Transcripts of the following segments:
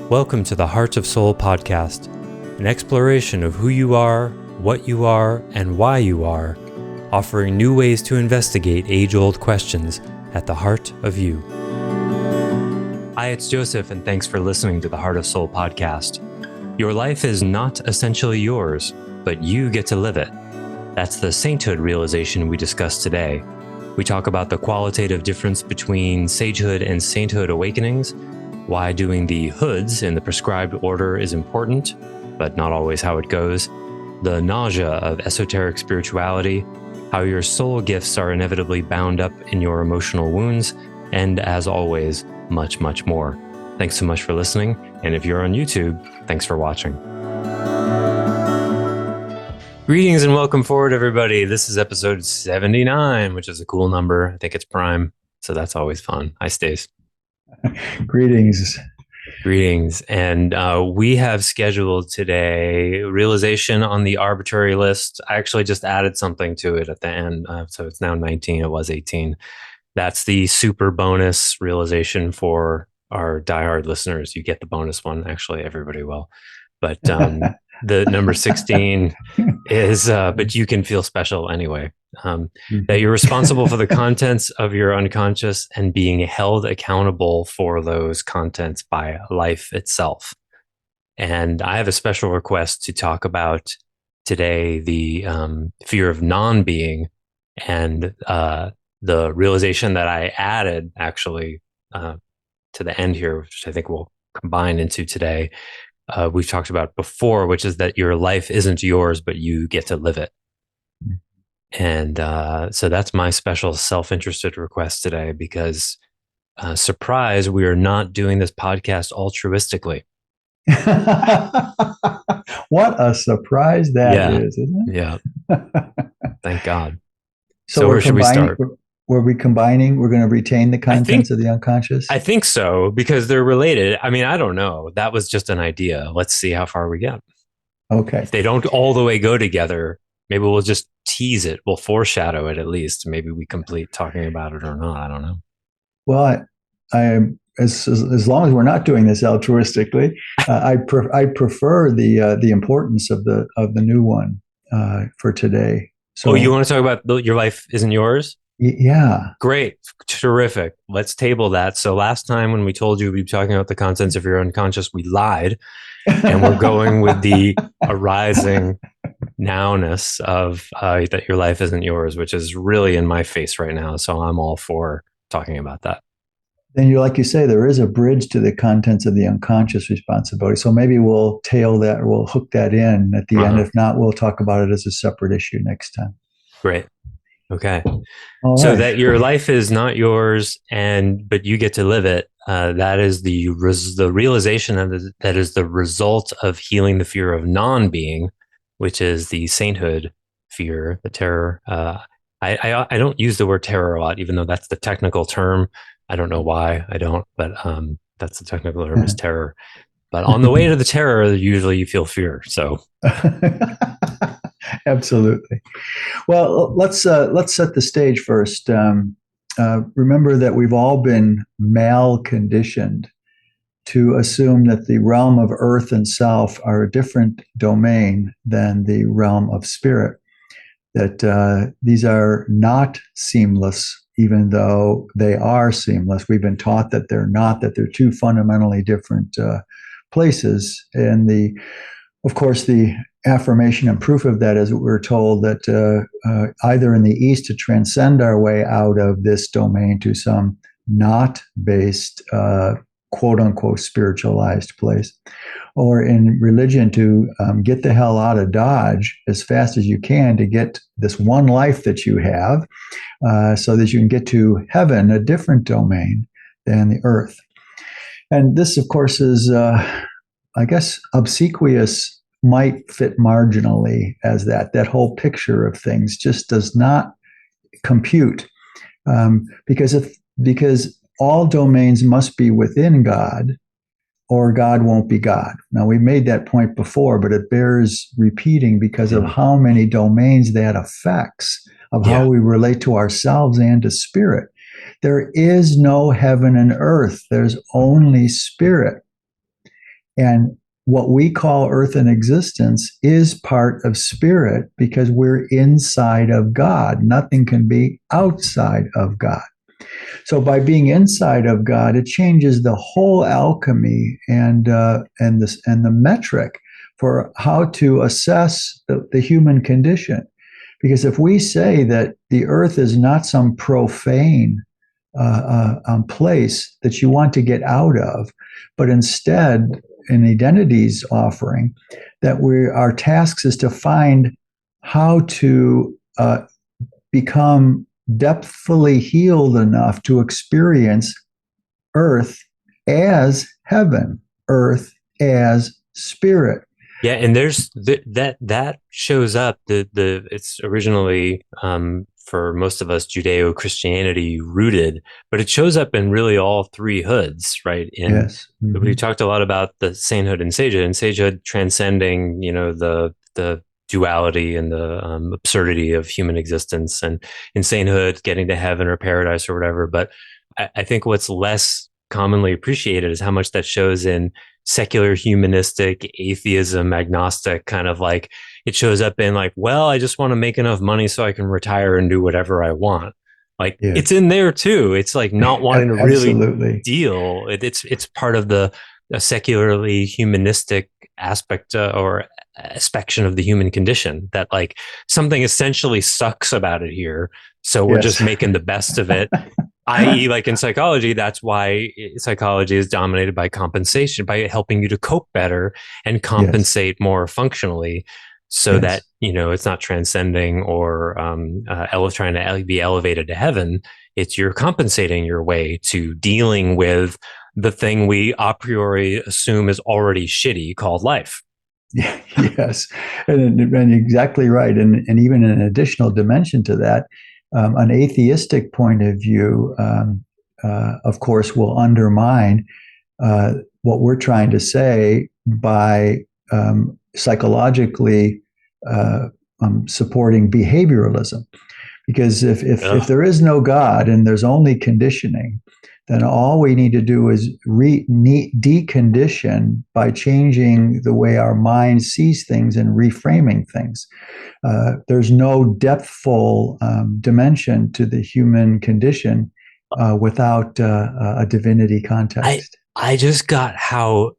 Welcome to the Heart of Soul podcast, an exploration of who you are, what you are, and why you are, offering new ways to investigate age-old questions at the heart of you. Hi, it's Joseph, and thanks for listening to the Heart of Soul podcast. Your life is not essentially yours, but you get to live it. That's the sainthood realization we discuss today. We talk about the qualitative difference between sagehood and sainthood awakenings, why doing the hoods in the prescribed order is important, but not always how it goes, the nausea of esoteric spirituality, how your soul gifts are inevitably bound up in your emotional wounds, and as always, much, much more. Thanks so much for listening, and if you're on YouTube, thanks for watching. Greetings and welcome forward, everybody. This is episode 79, which is a cool number. I think it's prime, so that's always fun. Hi, Stace. Greetings. And we have scheduled today realization on the arbitrary list. I actually just added something to it at the end. So it's now 19. It was 18. That's the super bonus realization for our diehard listeners. You get the bonus one. Actually, everybody will. But the number 16 is, but you can feel special anyway. That you're responsible for the contents of your unconscious and being held accountable for those contents by life itself. And I have a special request to talk about today the fear of non-being and the realization that I added actually to the end here, which I think we'll combine into today. We've talked about before, which is that your life isn't yours, but you get to live it. And so that's my special self-interested request today because, surprise, we are not doing this podcast altruistically. What a surprise that is, isn't it? Yeah. Thank God. So where should we start? Were we combining? We're going to retain the contents of the unconscious? I think so, because they're related. I mean, I don't know. That was just an idea. Let's see how far we get. Okay. If they don't all the way go together, maybe we'll just tease it. We'll foreshadow it at least. Maybe we complete talking about it or not. I don't know. Well, as long as we're not doing this altruistically, I prefer the importance of the new one for today. So, you want to talk about your life isn't yours? Yeah. Great. Terrific. Let's table that. So last time when we told you we'd be talking about the contents of your unconscious, we lied. And we're going with the arising nowness of that your life isn't yours, which is really in my face right now. So I'm all for talking about that. Then like you say, there is a bridge to the contents of the unconscious responsibility. So maybe we'll tail that, or we'll hook that in at the end. If not, we'll talk about it as a separate issue next time. Great. Okay. All so right. that your life is not yours, but you get to live it. That is the realization that is the result of healing the fear of non-being, which is the sainthood fear, the terror. I don't use the word terror a lot, even though that's the technical term. I don't know why I don't, but that's the technical term is terror. But on the way to the terror, usually you feel fear. So. Absolutely. Well, let's set the stage first. Remember that we've all been mal-conditioned to assume that the realm of earth and self are a different domain than the realm of spirit, that these are not seamless, even though they are seamless. We've been taught that they're not, that they're two fundamentally different places. And of course, the affirmation and proof of that is we're told that either in the East to transcend our way out of this domain to some not-based, quote-unquote, spiritualized place, or in religion to get the hell out of Dodge as fast as you can to get this one life that you have so that you can get to heaven, a different domain than the earth. And this, of course, is, I guess, obsequious might fit marginally as that whole picture of things just does not compute because all domains must be within God or God won't be God. Now, we made that point before, but it bears repeating because of how many domains that affects of how we relate to ourselves and to spirit. There is no heaven and earth. There's only spirit. And what we call earth and existence is part of spirit because we're inside of God. Nothing can be outside of God. So by being inside of God, it changes the whole alchemy and the metric for how to assess the human condition. Because if we say that the earth is not some profane place that you want to get out of, but instead an identities offering, that our tasks is to find how to become depthfully healed enough to experience earth as heaven, earth as spirit. Yeah, and there's that shows up. The it's originally for most of us Judeo Christianity rooted, but it shows up in really all three hoods, right? In Yes. we Mm-hmm. talked a lot about the sainthood and sagehood, and sagehood transcending, the duality and the absurdity of human existence, and in sainthood getting to heaven or paradise or whatever. But I think what's less commonly appreciated is how much that shows in secular humanistic atheism agnostic kind of like it shows up in like, well, I just want to make enough money so I can retire and do whatever I want. Like it's Yes. in there too. It's like not wanting to really Absolutely. deal. It's part of the a secularly humanistic aspect or aspect of the human condition that like something essentially sucks about it here. So we're just Yes. making the best of it, i.e., like in psychology, that's why psychology is dominated by compensation, by helping you to cope better and Yes. compensate more functionally so that, Yes. it's not transcending or trying to be elevated to heaven. It's you're compensating your way to dealing with the thing we a priori assume is already shitty called life. Yes, and exactly right. And even an additional dimension to that, an atheistic point of view, of course, will undermine what we're trying to say by psychologically supporting behavioralism. Because if Ugh. there is no God and there's only conditioning, then all we need to do is decondition by changing the way our mind sees things and reframing things. There's no depthful dimension to the human condition without a divinity I context. I just got how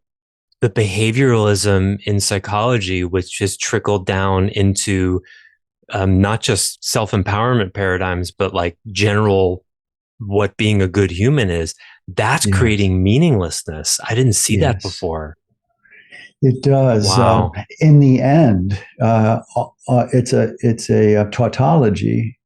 the behavioralism in psychology, which has trickled down into not just self empowerment paradigms, but like general what being a good human is, that's Yes, creating meaninglessness. I didn't see that yes. before. It does. Wow. In the end, it's a tautology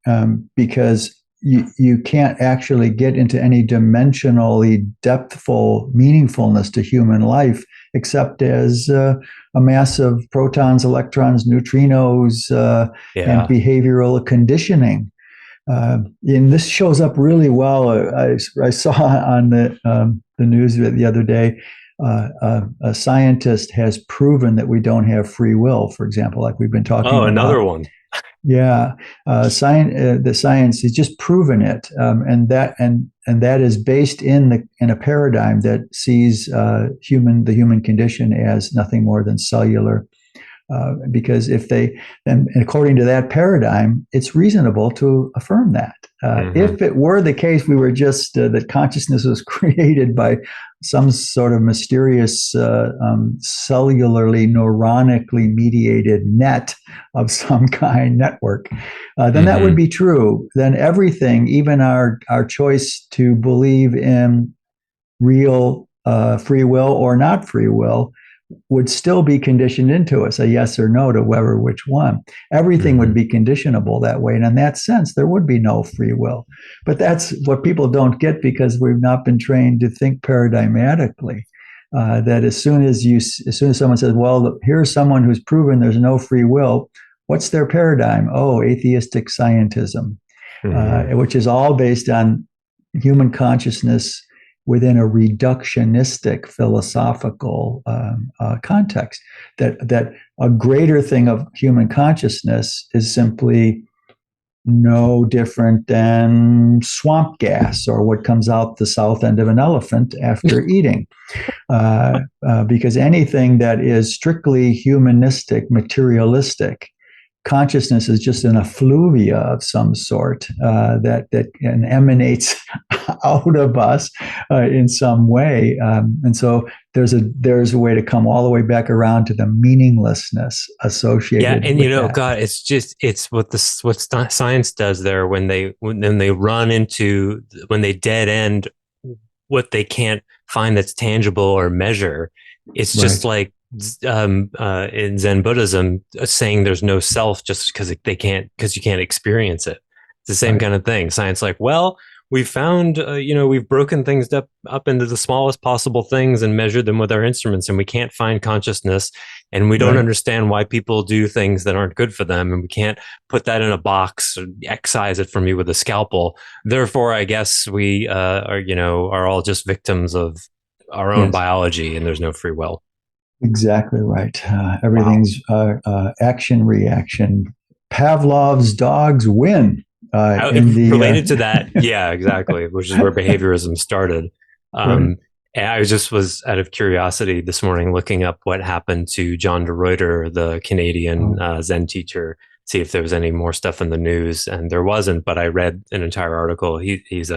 because you can't actually get into any dimensionally depthful meaningfulness to human life except as a mass of protons, electrons, neutrinos, and Yeah. behavioral conditioning. And this shows up really well. I saw on the news the other day. A scientist has proven that we don't have free will, for example, like we've been Oh, talking another about. one. Yeah, the science has just proven it, and that is based in a paradigm that sees the human condition as nothing more than cellular. Because if they, and according to that paradigm, it's reasonable to affirm that. Mm-hmm. If it were the case, we were just that consciousness was created by some sort of mysterious, cellularly, neuronically mediated net of some kind network, then that would Mm-hmm. be true. Then everything, even our choice to believe in real free will or not free will, would still be conditioned into us, a yes or no to whether which one. Everything would Mm-hmm. be conditionable that way. And in that sense, there would be no free will. But that's what people don't get because we've not been trained to think paradigmatically. That as soon as someone says, well, here's someone who's proven there's no free will, what's their paradigm? Oh, atheistic scientism, Mm-hmm. which is all based on human consciousness within a reductionistic philosophical context. That a greater thing of human consciousness is simply no different than swamp gas or what comes out the south end of an elephant after eating. Because anything that is strictly humanistic, materialistic, consciousness is just an effluvia of some sort that emanates out of us in some way, and so there's a way to come all the way back around to the meaninglessness Yeah, associated and with that. God, it's what science does there when they run into when they dead end what they can't find that's tangible or measure. It's just Right. like in Zen Buddhism, saying there's no self just because you can't experience it. It's the same Right. kind of thing. Science, like, well, we've found, we've broken things up into the smallest possible things and measured them with our instruments, and we can't find consciousness, and we don't Right. understand why people do things that aren't good for them, and we can't put that in a box or excise it from you with a scalpel. Therefore, I guess we are all just victims of our own Yes. biology, and there's no free will. Exactly right. Wow. Everything's action reaction. Pavlov's dogs win in the Related to that, yeah, exactly, which is where behaviorism started. right. And I was out of curiosity this morning looking up what happened to John de Ruyter, the Canadian Oh, Zen teacher, see if there was any more stuff in the news, and there wasn't. But I read an entire article. He's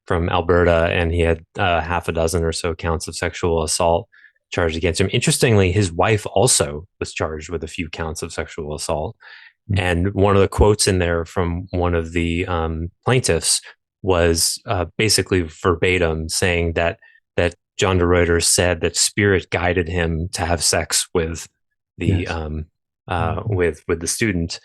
from Alberta, and he had half a dozen or so counts of sexual assault charged against him. Interestingly, his wife also was charged with a few counts of sexual assault. And one of the quotes in there from one of the plaintiffs was basically verbatim saying that John de Ruyter said that spirit guided him to have sex with the yes. with the student,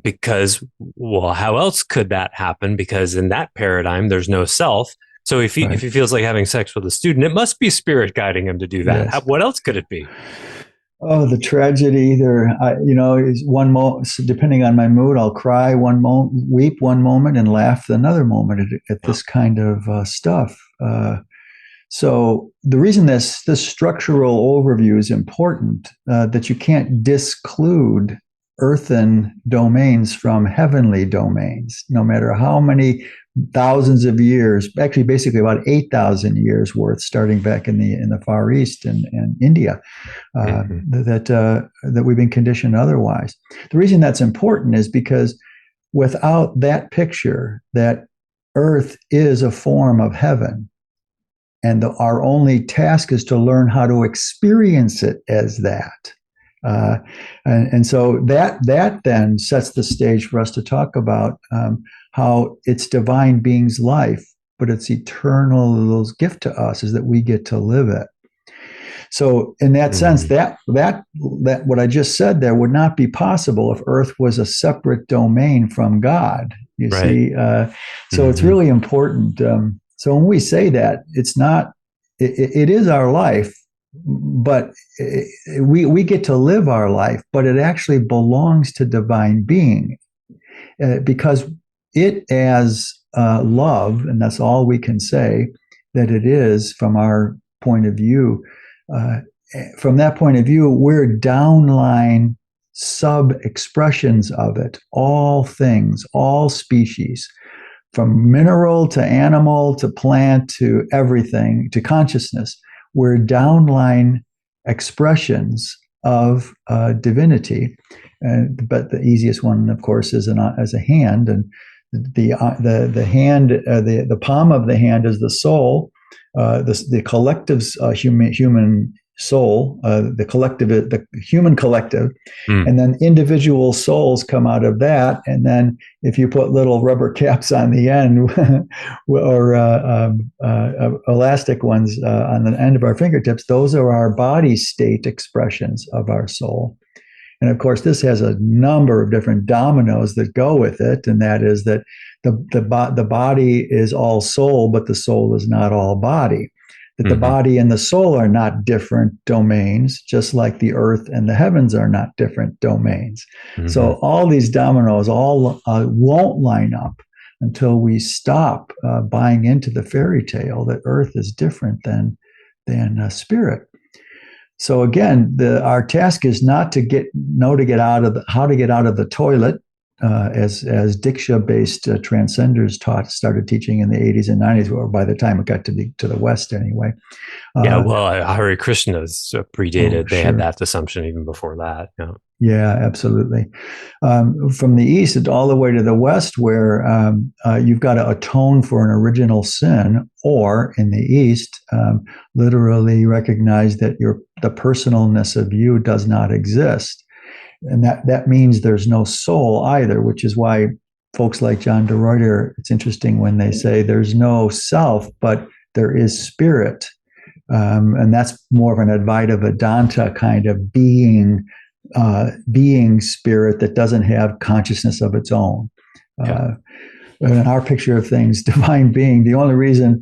because, well, how else could that happen? Because in that paradigm, there's no self. So if Right. he feels like having sex with a student, it must be spirit guiding him to do that. Yes. What else could it be? Oh, the tragedy. Is one moment. Depending on my mood, I'll cry one moment, weep one moment, and laugh another moment at Yeah. this kind of stuff. So the reason this structural overview is important, that you can't disclude earthen domains from heavenly domains, no matter how many thousands of years, actually basically about 8,000 years worth, starting back in the Far East and India, Mm-hmm. that we've been conditioned otherwise. The reason that's important is because without that picture that earth is a form of heaven, and our only task is to learn how to experience it as that. And so that then sets the stage for us to talk about how it's divine being's life, but its eternal gift to us is that we get to live it. So in that sense, Mm-hmm. that what I just said there would not be possible if Earth was a separate domain from God. You Right. see, so it's Mm-hmm. really important. So when we say that, it's not. It is our life, but we get to live our life, but it actually belongs to divine being, because it as love, and that's all we can say that it is from our point of view. Uh, from that point of view, we're downline sub expressions of it, all things, all species, from mineral to animal to plant to everything to consciousness. We're downline expressions of divinity. But the easiest one, of course, is as a hand, and the hand, the palm of the hand is the soul, the collective's human soul, the human collective, Mm. and then individual souls come out of that. And then if you put little rubber caps on the end, or elastic ones on the end of our fingertips, those are our body state expressions of our soul. And of course, this has a number of different dominoes that go with it, and that is that the body is all soul, but the soul is not all body. That the Mm-hmm. body and the soul are not different domains, just like the earth and the heavens are not different domains. Mm-hmm. So all these dominoes all won't line up until we stop buying into the fairy tale that earth is different than spirit. So again, our task is not to get out of how to get out of the toilet. as Diksha-based transcenders started teaching in the 80s and 90s, or by the time it got to the West anyway. Yeah, Uh, well, Hare Krishna's oh, predated. They had sure. that assumption even before that. Yeah, absolutely. From the East all the way to the West, where you've got to atone for an original sin, or in the East, literally recognize that the personalness of you does not exist. And that means there's no soul either, which is why folks like John de Ruyter, it's interesting when they say there's no self, but there is spirit. And that's more of an Advaita Vedanta kind of being spirit that doesn't have consciousness of its own. Yeah. Uh, in our picture of things, divine being, the only reason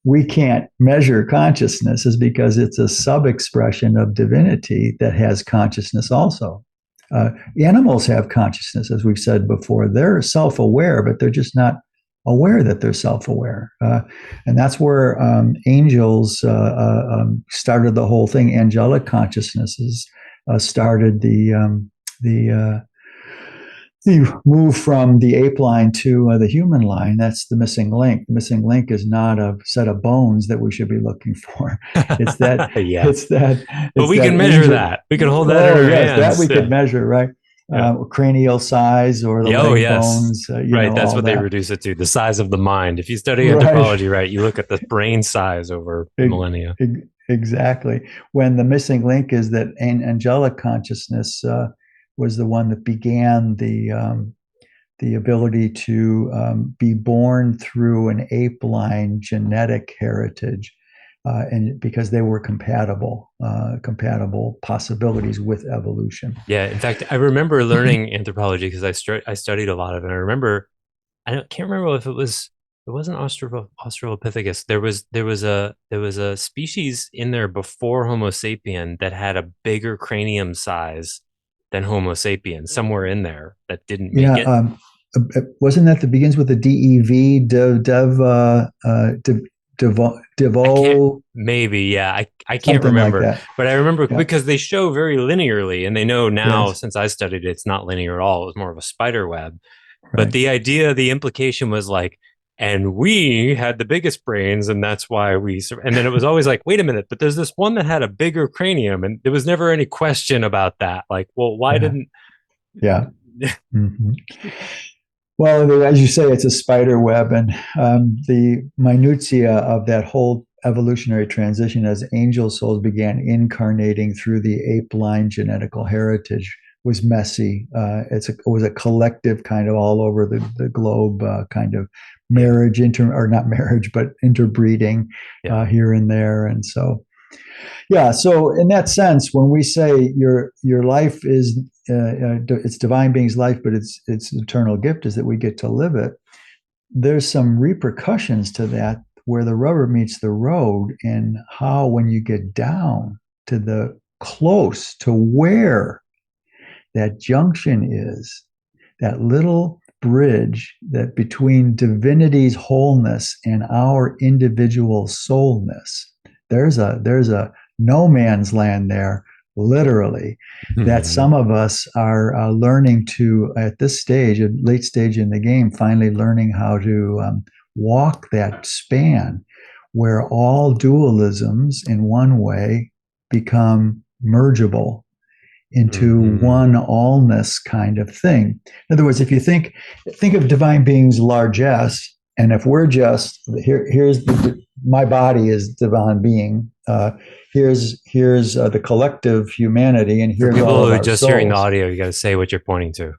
we can't measure consciousness is because it's a sub-expression of divinity that has consciousness also. Animals have consciousness, as we've said before. They're self-aware, but they're just not aware that they're self-aware. And that's where angels started the whole thing. Angelic consciousnesses started the move from the ape line to the human line. That's the missing link. The missing link is not a set of bones that we should be looking for. It's that Yeah. it's that But it's we that can measure angel. that. We can hold that in Oh our yes, that hands. we could Yeah. measure, right? Yeah. Cranial size or the Yeah, oh, leg yes. bones, Right. That's all what they that. reduce it to, the size of the mind. If you study Right. anthropology, right, you look at the brain size over millennia. Exactly. When the missing link is that angelic consciousness was the one that began the ability to be born through an ape line genetic heritage, and because they were compatible possibilities with evolution. Yeah. In fact, I remember learning anthropology because I studied a lot of it. And I remember, can't remember if it wasn't Australopithecus. There was a species in there before Homo sapien that had a bigger cranium size than Homo sapien, somewhere in there that didn't make Yeah, it. wasn't that that begins with a DEV, I can't, Devo, maybe, yeah, I can't something like remember, that? but I remember Yeah. because they show very linearly, and they know now Yes. since I studied it, it's not linear at all. It was more of a spider web. But Right. the idea, the implication was like, and we had the biggest brains, and that's why and then it was always like, wait a minute, but there's this one that had a bigger cranium, and there was never any question about that. Like, well, why Yeah. didn't. Yeah. Mm-hmm. Well, as you say, it's a spider web, and the minutiae of that whole evolutionary transition as angel souls began incarnating through the ape line genetical heritage was messy. It was a collective kind of all over the globe kind of Yeah, marriage, or not marriage, but interbreeding yeah. here and there. And so yeah. So in that sense, when we say your life is it's divine being's life, but it's eternal gift is that we get to live it. There's some repercussions to that where the rubber meets the road, and how when you get down to the close to where that junction is, that little bridge that between divinity's wholeness and our individual soulness, there's a no man's land there, literally, that some of us are learning to at this stage, a late stage in the game, finally learning how to walk that span where all dualisms in one way become mergeable into Mm-hmm. one allness kind of thing. In other words, if you think of divine beings largesse, and if we're just here's my body is divine being. Here's the collective humanity, and For here's all people of who are our just hearing the souls. audio, you got to say what you're pointing to.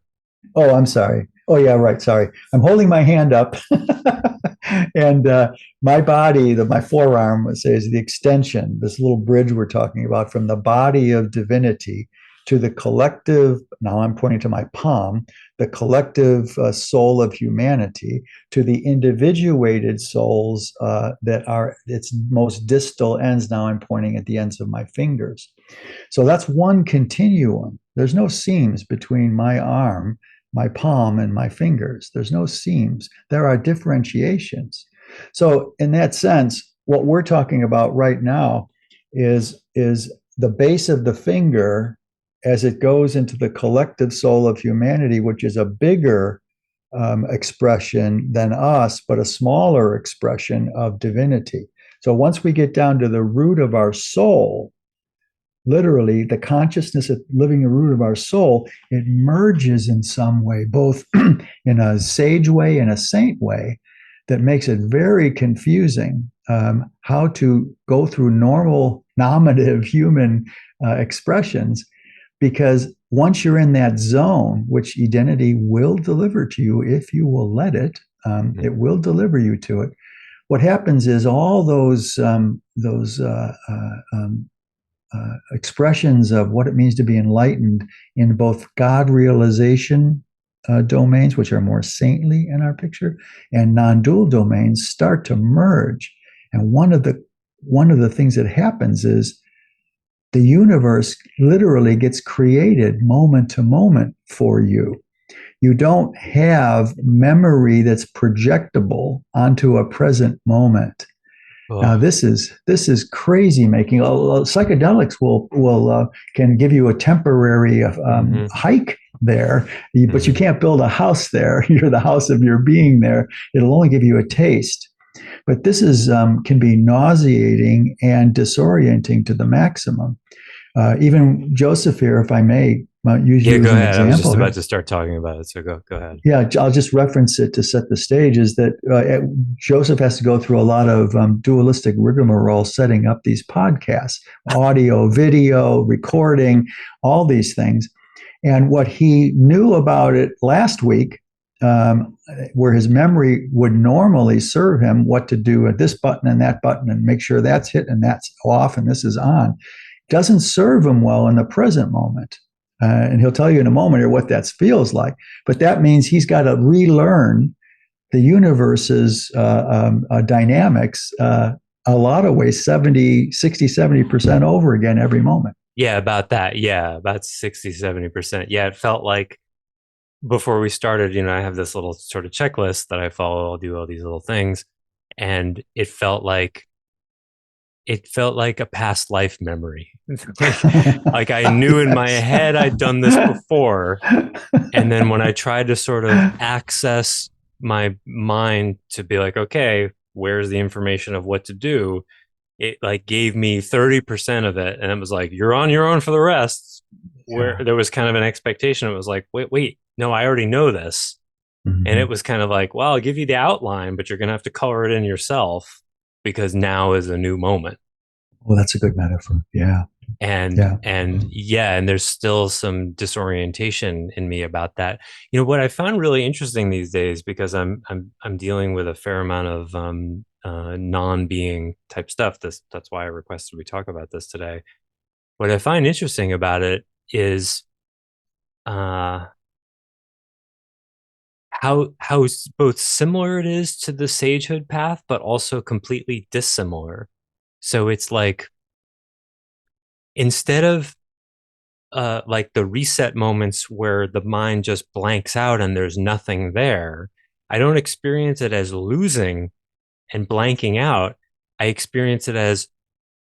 Oh, I'm sorry. Oh, yeah, right. Sorry. I'm holding my hand up. And my body, my forearm, let's say, is the extension, this little bridge we're talking about from the body of divinity to the collective. Now I'm pointing to my palm, the collective soul of humanity, to the individuated souls that are its most distal ends. Now I'm pointing at the ends of my fingers. So that's one continuum. There's no seams between my arm, my palm, and my fingers. There's no seams. There are differentiations. So, in that sense, what we're talking about right now is the base of the finger as it goes into the collective soul of humanity, which is a bigger expression than us, but a smaller expression of divinity. So once we get down to the root of our soul, literally the consciousness of living the root of our soul, it merges in some way, both in a sage way and a saint way, that makes it very confusing how to go through normal nominative human expressions, because once you're in that zone, which identity will deliver to you if you will let it, it will deliver you to it. What happens is all those expressions of what it means to be enlightened in both God realization domains, which are more saintly in our picture, and non-dual domains start to merge. And one of the things that happens is the universe literally gets created moment to moment for you. You don't have memory that's projectable onto a present moment. Now Oh. this is crazy making. Psychedelics will can give you a temporary Hmm. hike there, but you Hmm. can't build a house there. You're the house of your being there. It'll only give you a taste. But this is can be nauseating and disorienting to the maximum. Even Joseph here, if I may use Yeah, you as go an ahead. I was just example about here. to start talking about it, so go ahead. Yeah, I'll just reference it to set the stage. Is that Joseph has to go through a lot of dualistic rigmarole setting up these podcasts, audio, video, recording, all these things. And what he knew about it last week, where his memory would normally serve him what to do at this button and that button and make sure that's hit and that's off and this is on, doesn't serve him well in the present moment. And he'll tell you in a moment here what that feels like. But that means he's got to relearn the universe's dynamics a lot of ways, 70, 60, 70% over again every moment. Yeah, about that. Yeah, about 60, 70%. Yeah, it felt like before we started, I have this little sort of checklist that I follow. I'll do all these little things. And it felt like a past life memory. like I knew in my Yes. head I'd done this before. And then when I tried to sort of access my mind to be like, okay, where's the information of what to do? It like gave me 30% of it. And it was like, you're on your own for the rest. Where Yeah. there was kind of an expectation. It was like, wait, no, I already know this. And it Mm-hmm. was kind of like, well, I'll give you the outline, but you're going to have to color it in yourself because now is a new moment. Well, that's a good metaphor. Yeah. and Yeah. and yeah, and there's still some disorientation in me about that. What I found really interesting these days, because I'm dealing with a fair amount of non-being type stuff. That's why I requested we talk about this today. What I find interesting about it is uh how both similar it is to the sagehood path, but also completely dissimilar. So it's like, instead of like the reset moments where the mind just blanks out and there's nothing there, I don't experience it as losing and blanking out. I experience it as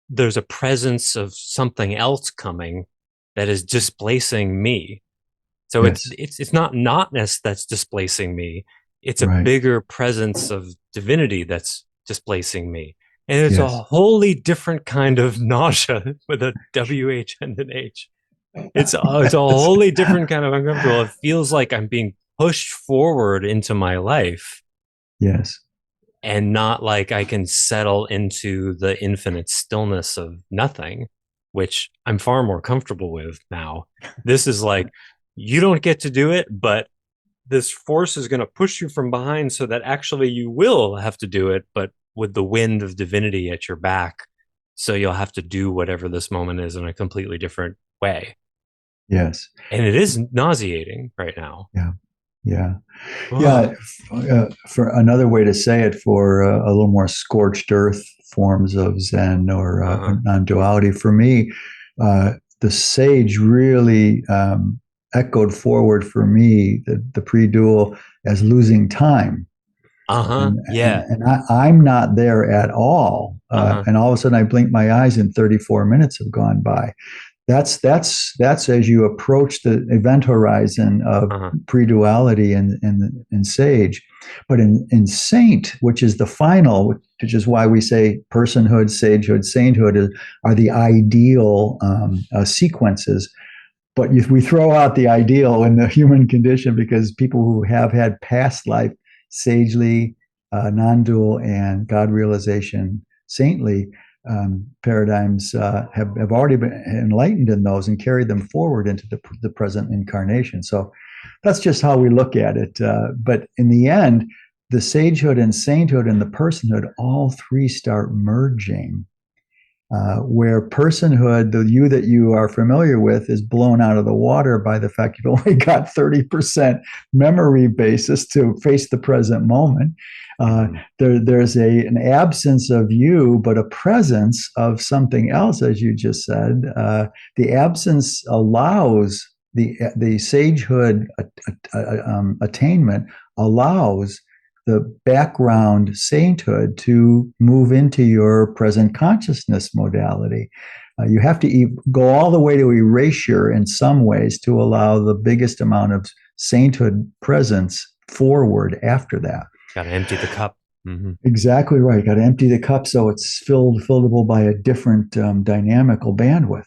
there's a presence of something else coming that is displacing me. So it's Yes. it's it's not notness that's displacing me. It's a Right. bigger presence of divinity that's displacing me. And it's a Yes. wholly different kind of nausea with a WH and an H. It's a Yes. wholly different kind of uncomfortable. It feels like I'm being pushed forward into my life, Yes. and not like I can settle into the infinite stillness of nothing, which I'm far more comfortable with now. This is like, you don't get to do it, but this force is going to push you from behind so that actually you will have to do it, but with the wind of divinity at your back. So you'll have to do whatever this moment is in a completely different way. Yes. And it is nauseating right now. Yeah. Yeah. Ugh. Yeah. For another way to say it, for a little more scorched earth forms of Zen or Uh-huh. non-duality, for me, the sage really echoed forward for me the pre-dual as losing time. Uh-huh. And, Yeah. I'm not there at all. Uh-huh. And all of a sudden I blink my eyes and 34 minutes have gone by. That's as you approach the event horizon of Uh-huh. pre-duality in Sage. But in Saint, which is the final, which is why we say personhood, sagehood, sainthood are the ideal sequences. But if we throw out the ideal in the human condition, because people who have had past life, sagely, non-dual, and God realization, saintly paradigms have already been enlightened in those and carried them forward into the present incarnation. So that's just how we look at it. But in the end, the sagehood and sainthood and the personhood, all three start merging, where personhood, the you that you are familiar with, is blown out of the water by the fact you've only got 30% memory basis to face the present moment. There's an absence of you, but a presence of something else, as you just said. The absence allows the sagehood attainment allows the background sainthood to move into your present consciousness modality. You have to go all the way to erasure in some ways to allow the biggest amount of sainthood presence forward after that. Got to empty the cup. Mm-hmm. Exactly right. Got to empty the cup so it's fillable by a different dynamical bandwidth.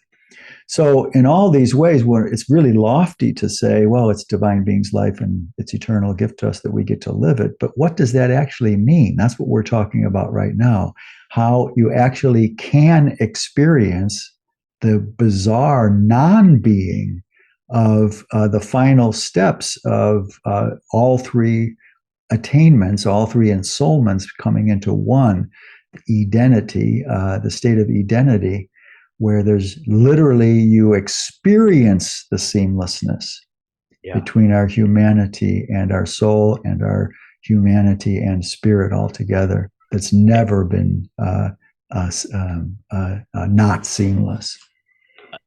So in all these ways, where it's really lofty to say, well, it's divine being's life and it's eternal gift to us that we get to live it. But what does that actually mean? That's what we're talking about right now. How you actually can experience the bizarre non-being of the final steps of all three attainments, all three ensoulments coming into one identity, the state of identity, where there's literally you experience the seamlessness between our humanity and our soul and our humanity and spirit altogether. That's never been not seamless.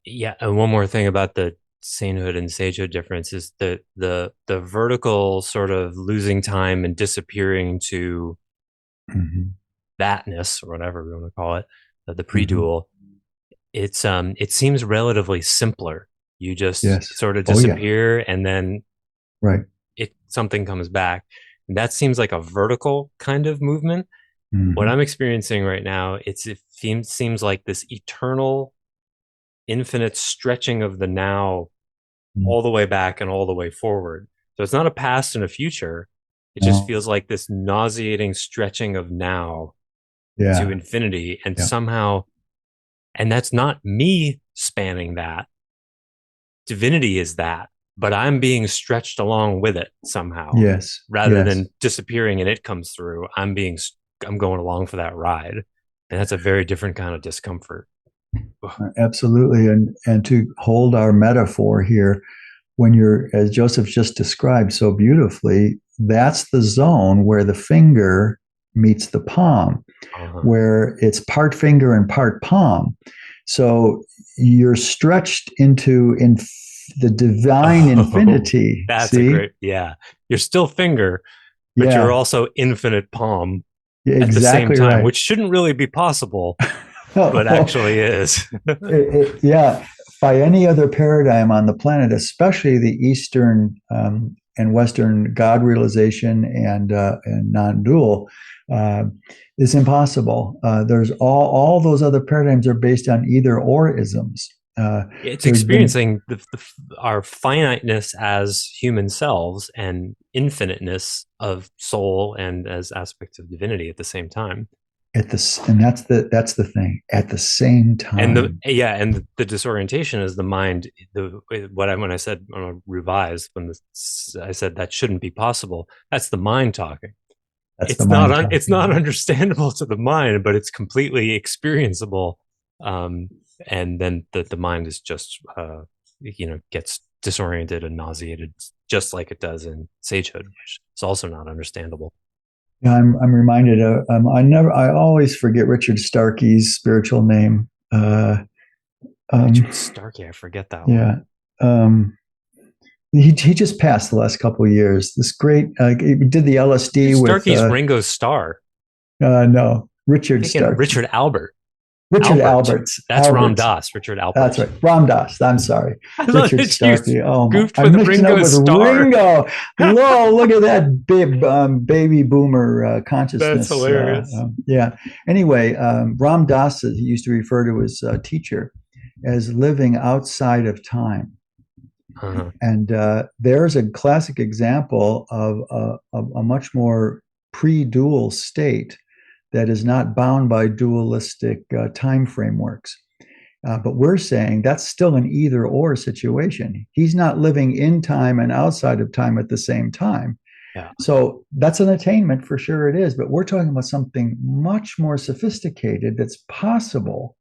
Yeah, and one more thing about the sainthood and sagehood difference is the vertical sort of losing time and disappearing to thatness, or whatever we want to call it, the pre-dual. It seems relatively simpler. You just sort of disappear and then something comes back. And that seems like a vertical kind of movement. What I'm experiencing right now, it seems like this eternal, infinite stretching of the now all the way back and all the way forward. So it's not a past and a future. It just feels like this nauseating stretching of now to infinity. And somehow, and that's not me spanning that. Divinity is that, but I'm being stretched along with it somehow. Yes. Rather than disappearing and it comes through, I'm going along for that ride. And that's a very different kind of discomfort. Absolutely. And to hold our metaphor here, when you're, as Joseph just described so beautifully, that's the zone where the finger meets the palm, where it's part finger and part palm. So you're stretched into the divine infinity. That's a great, You're still finger, but you're also infinite palm at the same time, which shouldn't really be possible, but actually is. By any other paradigm on the planet, especially the Eastern and Western God realization and non-dual, is impossible. There's all those other paradigms are based on either or isms. It's experiencing our finiteness as human selves and infiniteness of soul and as aspects of divinity at the same time. And that's the thing. At the same time, and the disorientation is the mind. When I said revised, I said that shouldn't be possible. That's the mind talking. It's not understandable to the mind, but it's completely experienceable. And then the mind is just gets disoriented and nauseated, just like it does in sagehood, which is also not understandable. Yeah, I'm reminded of I always forget Richard Starkey's spiritual name. Richard Starkey, I forget that one. Yeah. He just passed the last couple of years. This great he did the LSD Starkey's with Ringo Starr. No, Richard Starkey. Richard Albert. Richard Albert. Alberts. That's Ram Alberts. Dass, Richard That's Alpert. right. Ram Dass. I'm sorry. I love Richard that you Starkey. Oh my! goofed I'm with mixing up Ringo with Starr. Ringo. Whoa! Look at that baby boomer That's consciousness. hilarious. Yeah. Anyway, Ram Dass, he used to refer to his teacher as living outside of time. Uh-huh. And there's a classic example of a much more pre-dual state that is not bound by dualistic time frameworks. But we're saying that's still an either or situation. He's not living in time and outside of time at the same time. Yeah. So that's an attainment for sure it is. But we're talking about something much more sophisticated that's possible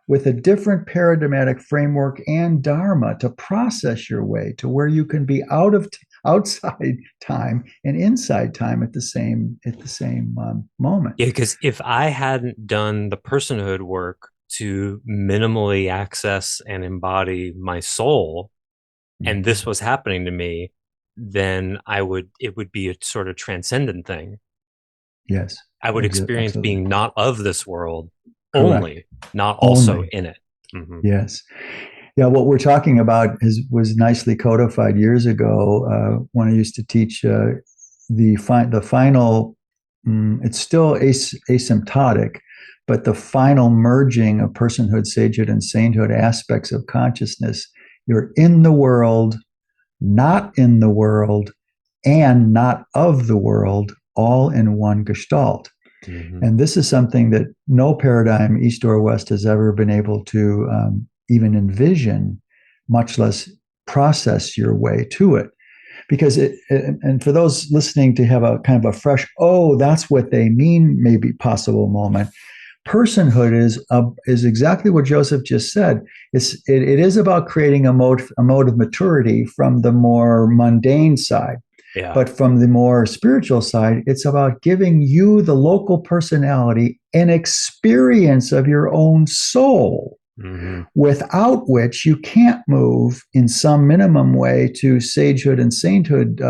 with a different paradigmatic framework and dharma to process your way to where you can be outside time and inside time at the same moment. Yeah, because if I hadn't done the personhood work to minimally access and embody my soul, and this was happening to me, then it would be a sort of transcendent thing. Yes, I would experience absolutely. being not of this world Correct. only, not also Only. in it. Mm-hmm. Yes. Yeah, what we're talking about was nicely codified years ago when I used to teach the final. It's still asymptotic, but the final merging of personhood, sagehood, and sainthood aspects of consciousness. You're in the world, not in the world, and not of the world, all in one gestalt. Mm-hmm. And this is something that no paradigm, East or West, has ever been able to even envision, much less process your way to it. Because and for those listening to have a kind of a fresh, oh, that's what they mean, maybe possible moment. Personhood is exactly what Joseph just said. It is about creating a mode of maturity from the more mundane side. Yeah. But from the more spiritual side, it's about giving you, the local personality, an experience of your own soul, Mm-hmm. without which you can't move in some minimum way to sagehood and sainthood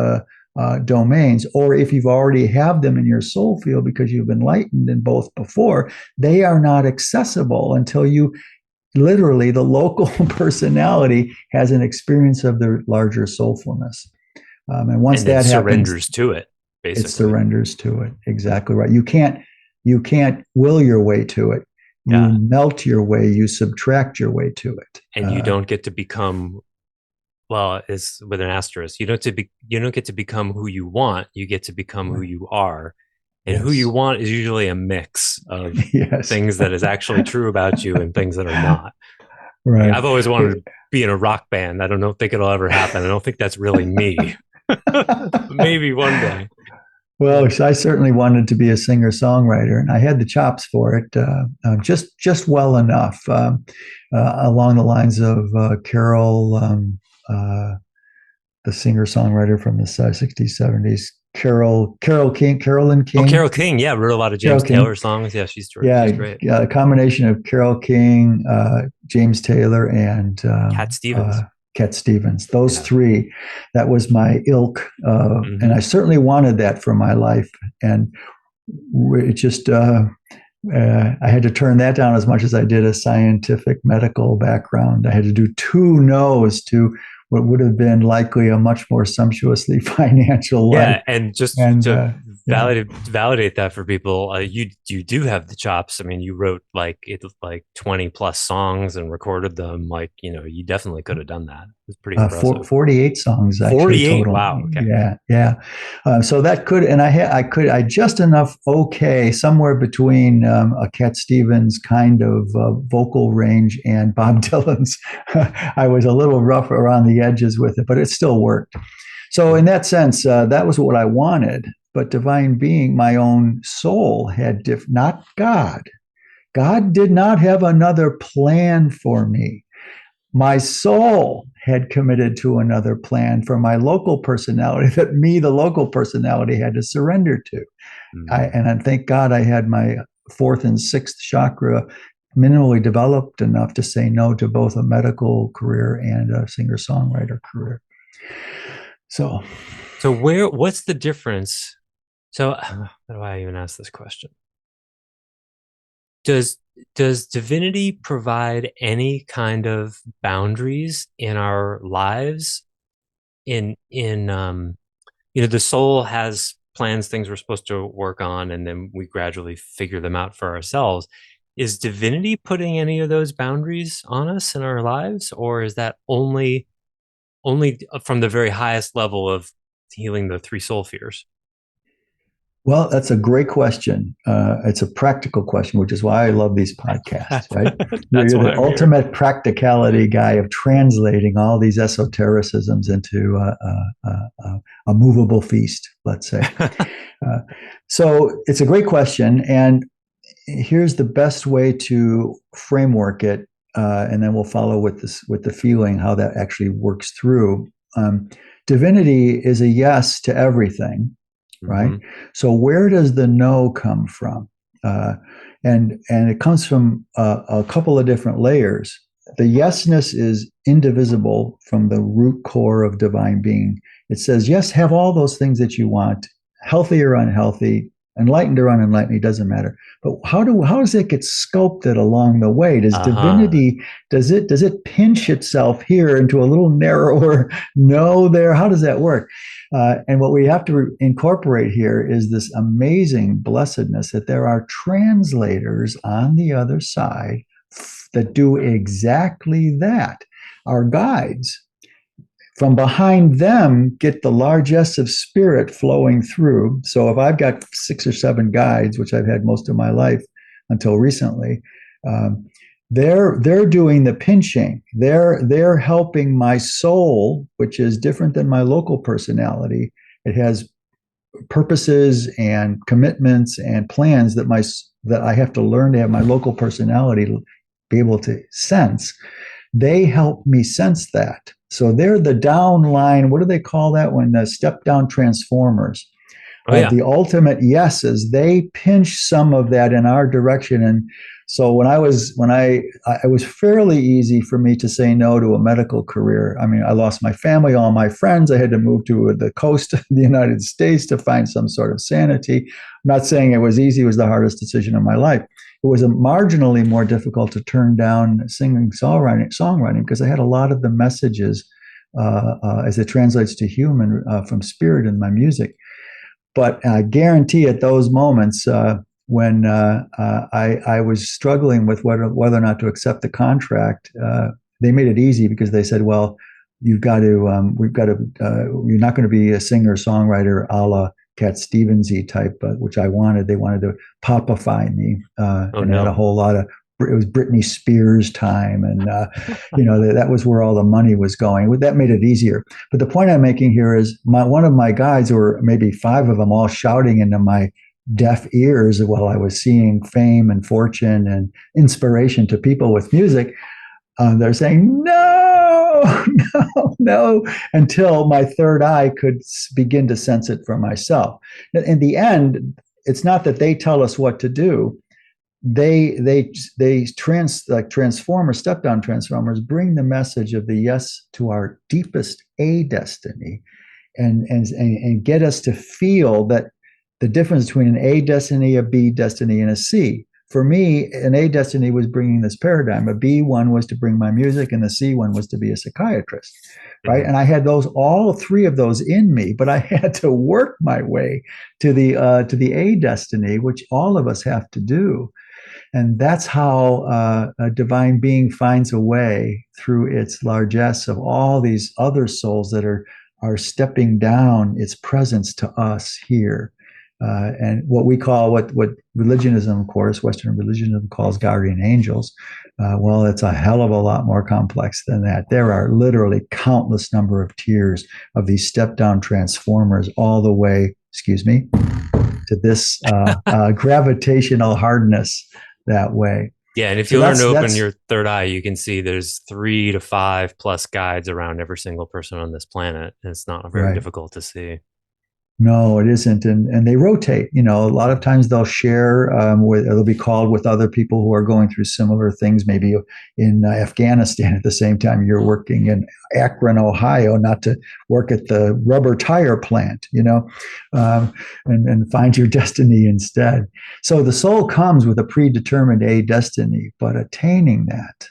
domains. Or if you've already have them in your soul field because you've enlightened in both before, they are not accessible until you literally, the local personality has an experience of their larger soulfulness. And once And then that happens, surrenders to it, it basically. surrenders to it. Exactly right. You can't will your way to it. You Yeah. melt your way. You subtract your way to it. And you don't get to become, well, it's with an asterisk. You don't get to become who you want. You get to become who Right. you are. And who you Yes. want is usually a mix of Yes. things that is actually true about you and things that are not. Like, Right. I've always wanted to be in a rock band. I don't think it'll ever happen. I don't think that's really me. Maybe one day. Well, I certainly wanted to be a singer-songwriter, and I had the chops for it, just well enough, along the lines of Carol, the singer-songwriter from the 60s, 70s, Carolyn Oh, King, Carole King. Yeah, wrote a lot of Carol James King. Taylor songs. Yeah, she's Yeah, great. a combination of Carol King, James Taylor, and Cat Stevens. Cat Stevens. Those Yeah. three, that was my ilk, and Mm-hmm. I certainly wanted that for my life. And it just I had to turn that down as much as I did a scientific medical background. I had to do two no's to what would have been likely a much more sumptuously financial life. Yeah, and just And to yeah, validate that for people, you do have the chops. I mean, you wrote like 20 plus songs and recorded them. Like, you definitely could have done that. It's pretty impressive. 48 songs actually 48. total. Wow. Okay. Yeah, yeah. So that could, and I just enough okay, somewhere between a Cat Stevens kind of vocal range and Bob Dylan's. I was a little rough around the edges with it, but it still worked. So in that sense, that was what I wanted. But divine being, my own soul had not God. God did not have another plan for me. My soul had committed to another plan for my local personality that me, the local personality, had to surrender to. Mm-hmm. And I thank God I had my fourth and sixth chakra minimally developed enough to say no to both a medical career and a singer-songwriter career. So, So what's the difference? So how do I even ask this question? Does does divinity provide any kind of boundaries in our lives? The soul has plans, things we're supposed to work on, and then we gradually figure them out for ourselves. Is divinity putting any of those boundaries on us in our lives, or is that only from the very highest level of healing the three soul fears? Well, that's a great question. It's a practical question, which is why I love these podcasts, right? That's You're why the I'm here. ultimate practicality guy of translating all these esotericisms into a movable feast, let's say. Uh, so it's a great question. And here's the best way to framework it. And then we'll follow with this, with the feeling, how that actually works through. Um, Divinity is a yes to everything, right? Hmm. So where does the no come from? Uh, and it comes from a couple of different layers. The yesness is indivisible from the root core of divine being. It says, yes, have all those things that you want, healthy or unhealthy, enlightened or unenlightened, it doesn't matter. But how does it get sculpted along the way? Does Uh-huh. divinity, does it pinch itself here into a little narrower no there? How does that work? And what we have to incorporate here is this amazing blessedness that there are translators on the other side that do exactly that. Our guides, from behind them, get the largesse of spirit flowing through. So if I've got 6 or 7 guides, which I've had most of my life until recently, um, they're doing the pinching. They're helping my soul, which is different than my local personality. It has purposes and commitments and plans that I have to learn to have my local personality be able to sense. They help me sense that. So they're the downline. What do they call that when the step down transformers Oh of yeah. the ultimate yeses? They pinch some of that in our direction. And so it was fairly easy for me to say no to a medical career. I mean, I lost my family, all my friends. I had to move to the coast of the United States to find some sort of sanity. I'm not saying it was easy. It was the hardest decision of my life. It was a marginally more difficult to turn down singing, songwriting, because I had a lot of the messages as it translates to human from spirit in my music. But I guarantee at those moments when I was struggling with whether or not to accept the contract, they made it easy because they said, well, you're not going to be a singer songwriter a la Cat Stevensy type, which I wanted. They wanted to popify me Oh and had a no. whole lot of. It was Britney Spears time, and that was where all the money was going. That made it easier. But the point I'm making here is one of my guides, or maybe 5 of them, all shouting into my deaf ears while I was seeing fame and fortune and inspiration to people with music. They're saying, no, no, no, until my third eye could begin to sense it for myself. In the end, it's not that they tell us what to do. Like transformers, step down transformers, bring the message of the yes to our deepest A destiny, and get us to feel that the difference between an A destiny, a B destiny, and a C. For me, an A destiny was bringing this paradigm. A B one was to bring my music, and the C one was to be a psychiatrist, right? Hmm. And I had all 3 of those in me, but I had to work my way to the A destiny, which all of us have to do. And that's how a divine being finds a way through its largesse of all these other souls that are stepping down its presence to us here. And what we call, what religionism, of course, Western religionism calls guardian angels. Well, it's a hell of a lot more complex than that. There are literally countless number of tiers of these step down transformers, all the way, excuse me, to this gravitational hardness that way. Yeah, and if So you learn to open that's your third eye, you can see there's 3 to 5 plus guides around every single person on this planet. And it's not very right. difficult to see. No, it isn't, and they rotate. A lot of times they'll share with, they'll be called with other people who are going through similar things. Maybe in Afghanistan at the same time you're working in Akron, Ohio, not to work at the rubber tire plant, and find your destiny instead. So the soul comes with a predetermined a destiny, but attaining that,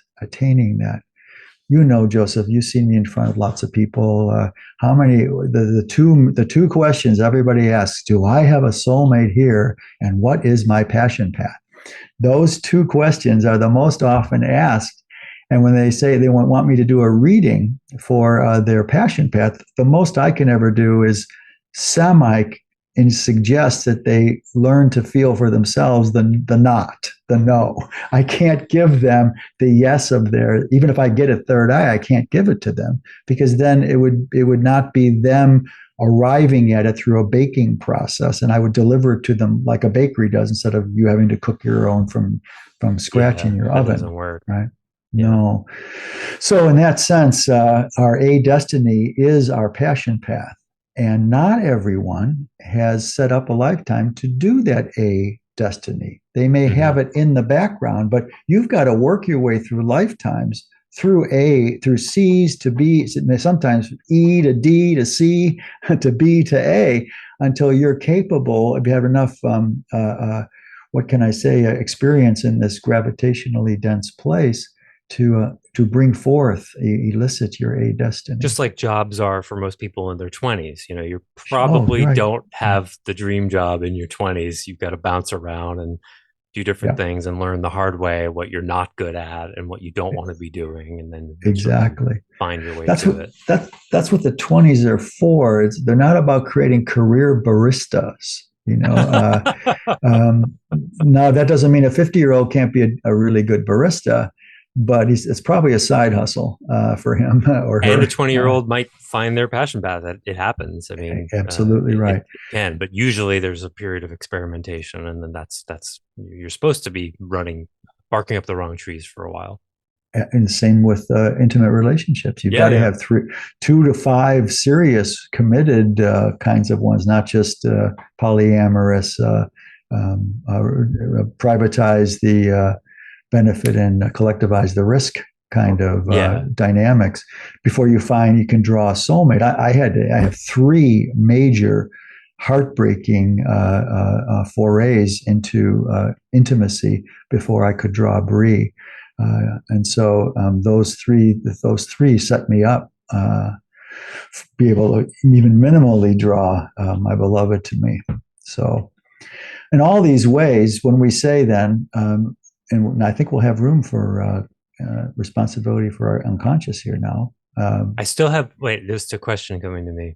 Joseph, you've seen me in front of lots of people. How many? The two questions everybody asks: do I have a soulmate here, and what is my passion path? Those two questions are the most often asked. And when they say they want me to do a reading for their passion path, the most I can ever do is semi and suggest that they learn to feel for themselves the no. I can't give them the yes of their, even if I get a third eye, I can't give it to them, because then it would not be them arriving at it through a baking process, and I would deliver it to them like a bakery does, instead of you having to cook your own from scratch Yeah, in your that oven, doesn't work. right? Yeah. No. So in that sense, our a destiny is our passion path, and not everyone has set up a lifetime to do that a destiny. They may have Hmm. it in the background, but you've got to work your way through lifetimes, through C's to B, sometimes E to D to C to B to A, until you're capable, if you have enough, what can I say, experience in this gravitationally dense place to bring forth, elicit your a destiny. Just like jobs are for most people in their 20s. You Oh, probably right, don't right, have the dream job in your 20s. You've got to bounce around and do different yeah, things and learn the hard way what you're not good at and what you don't want to be doing, and then sort of exactly. find your way That's to what it. that's what the 20s are for. They're not about creating career baristas. Um, Now that doesn't mean a 50-year-old can't be a really good barista, but it's probably a side hustle for him or And a her. 20-year-old might find their passion path. It happens. I mean, Absolutely it right. can, but usually there's a period of experimentation, and then that's you're supposed to be barking up the wrong trees for a while. And same with intimate relationships. You've Yeah, got to yeah. have 2 to 5 serious, committed kinds of ones, not just polyamorous, privatize the benefit and collectivize the risk kind of Yeah. dynamics before you find you can draw a soulmate. I have 3 major heartbreaking forays into intimacy before I could draw Brie. And so those three set me up, be able to even minimally draw my beloved to me. So in all these ways, when we say then, and I think we'll have room for responsibility for our unconscious here now. I still have, wait, there's a question coming to me,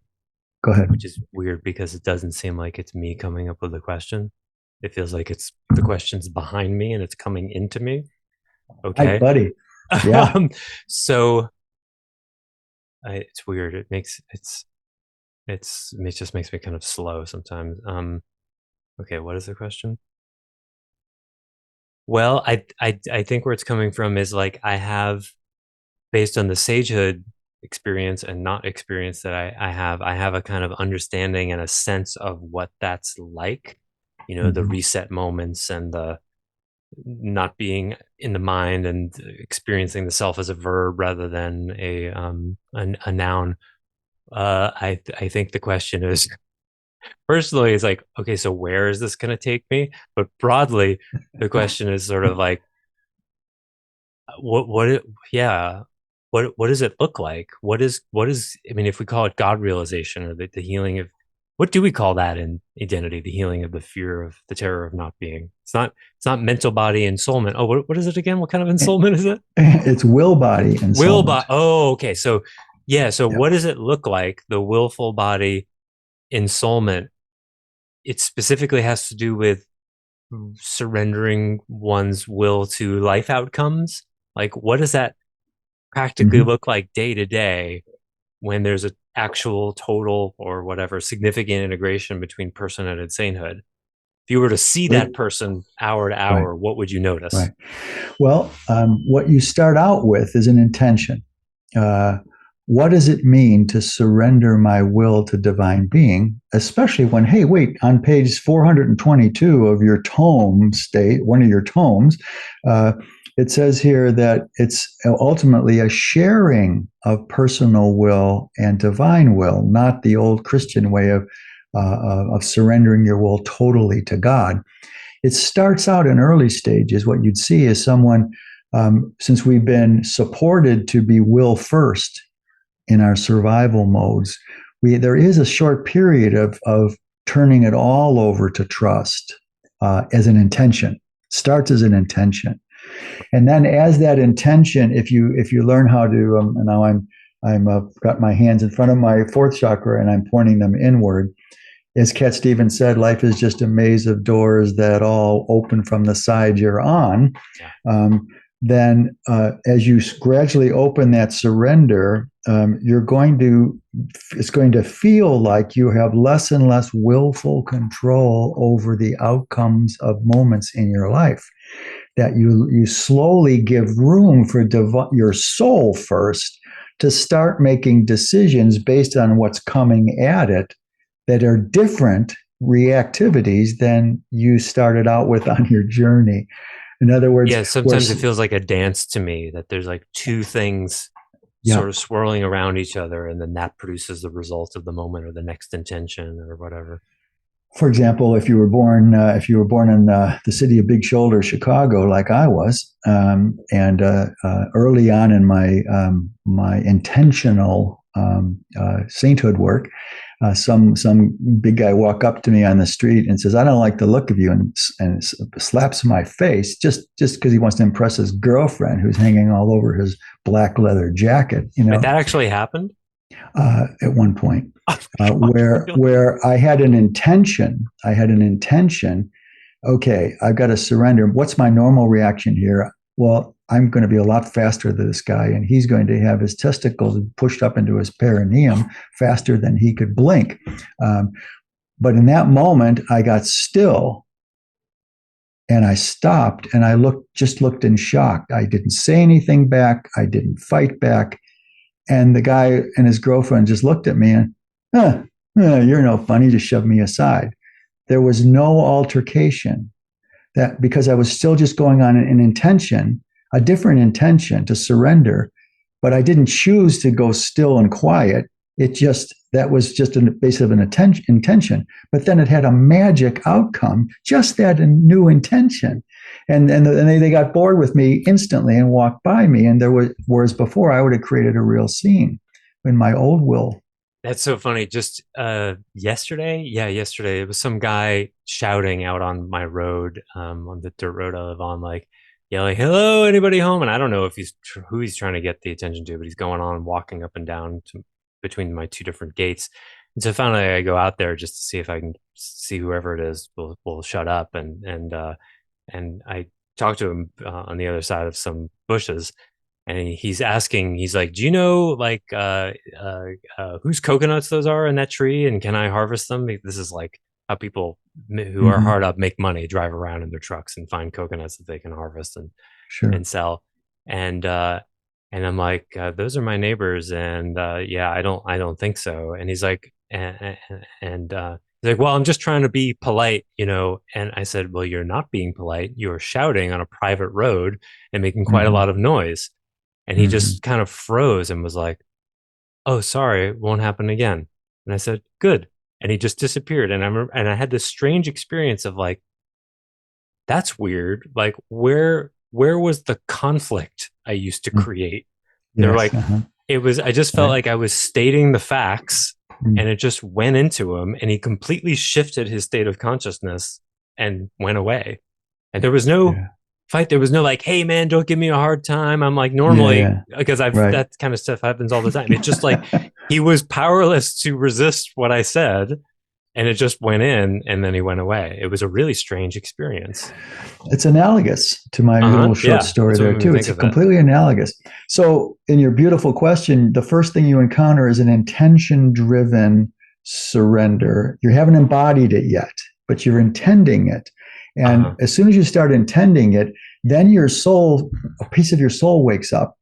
Go ahead. which is weird because it doesn't seem like it's me coming up with a question. It feels like it's the question's behind me and it's coming into me. Hi, Okay. buddy. Yeah. um, so it's weird. It just makes me kind of slow sometimes. Okay, what is the question? Well, I think where it's coming from is like I have, based on the sagehood experience and not experience that I have a kind of understanding and a sense of what that's like. The Mm-hmm. reset moments and the not being in the mind and experiencing the self as a verb rather than a noun. I think the question is, personally, it's like, okay, so where is this going to take me? But broadly, the question is sort of like, yeah, what does it look like? What is, I mean, if we call it God realization or the healing of, what do we call that in identity? The healing of the fear of the terror of not being. It's not mental body ensoulment. Oh, what is it again? What kind of ensoulment is it? It's will body and Will soulmate. body. Oh, okay. So yeah. So Yep. what does it look like? The willful body ensoulment. It specifically has to do with surrendering one's will to life outcomes. Like, what does that practically Mm-hmm. look like day to day when there's an actual total or whatever significant integration between personhood and sainthood? If you were to see that Great. person hour to Right. hour, what would you notice? Right. Well, what you start out with is an intention. Uh, what does it mean to surrender my will to divine being, especially when, hey, wait, on page 422 of your tome state, one of your tomes, it says here that it's ultimately a sharing of personal will and divine will, not the old Christian way of surrendering your will totally to God. It starts out in early stages. What you'd see is someone, since we've been supported to be will first in our survival modes, there is a short period of turning it all over to trust as an intention. Starts as an intention, and then as that intention, if you learn how to, and now I'm got my hands in front of my fourth chakra and I'm pointing them inward. As Cat Stevens said, life is just a maze of doors that all open from the side you're on. Yeah. Then as you gradually open that surrender, it's going to feel like you have less and less willful control over the outcomes of moments in your life. That you slowly give room for your soul first to start making decisions based on what's coming at it that are different reactivities than you started out with on your journey. In other words, Yeah, sometimes it feels like a dance to me, that there's like two things yeah. sort of swirling around each other, and then that produces the result of the moment or the next intention or whatever. For example, if you were born in the city of Big Shoulder, Chicago, like I was, and early on in my intentional sainthood work, some big guy walk up to me on the street and says, "I don't like the look of you," and slaps my face just because he wants to impress his girlfriend, who's hanging all over his black leather jacket. But that actually happened at one point. Oh my God. Where I had an intention. Okay, I've got to surrender. What's my normal reaction here? Well, I'm going to be a lot faster than this guy, and he's going to have his testicles pushed up into his perineum faster than he could blink. But in that moment, I got still, and I stopped, and I looked in shock. I didn't say anything back. I didn't fight back. And the guy and his girlfriend just looked at me and, you're no fun. He just shoved me aside. There was no altercation, that because I was still just going on an intention, a different intention to surrender, but I didn't choose to go still and quiet. That was just a base of an intention, but then it had a magic outcome, just that new intention. And they got bored with me instantly and walked by me. And whereas before I would have created a real scene in my old will. That's so funny. Just yesterday, it was some guy shouting out on my road, on the dirt road I live on, like yelling, "Hello, anybody home?" And I don't know if who he's trying to get the attention to, but he's going on walking up and down between my two different gates. And so finally, I go out there just to see if I can see whoever it is will shut up, and I talked to him on the other side of some bushes, and he's like, "Do you know like whose coconuts those are in that tree, and can I harvest them?" This is like how people who are hard up make money, drive around in their trucks and find coconuts that they can harvest and sell. And I'm like, "Those are my neighbors," and yeah, I don't think so. And he's like, he's like, "Well, I'm just trying to be polite, you know." And I said, "Well, you're not being polite. You're shouting on a private road and making quite a lot of noise." And he just kind of froze and was like, "Oh, sorry, it won't happen again." And I said, "Good." And he just disappeared. And I had this strange experience of like, that's weird. Like, where was the conflict I used to create? Yes, They're like, I just felt like I was stating the facts, and it just went into him, and he completely shifted his state of consciousness and went away. And there was no fight. There was no like, "Hey man, don't give me a hard time." I'm like, normally, because that kind of stuff happens all the time. It's just like he was powerless to resist what I said, and it just went in, and then he went away. It was a really strange experience. It's analogous to my little short story there too. It's completely analogous. So in your beautiful question, the first thing you encounter is an intention-driven surrender. You haven't embodied it yet, but you're intending it. And as soon as you start intending it, then your soul, a piece of your soul wakes up.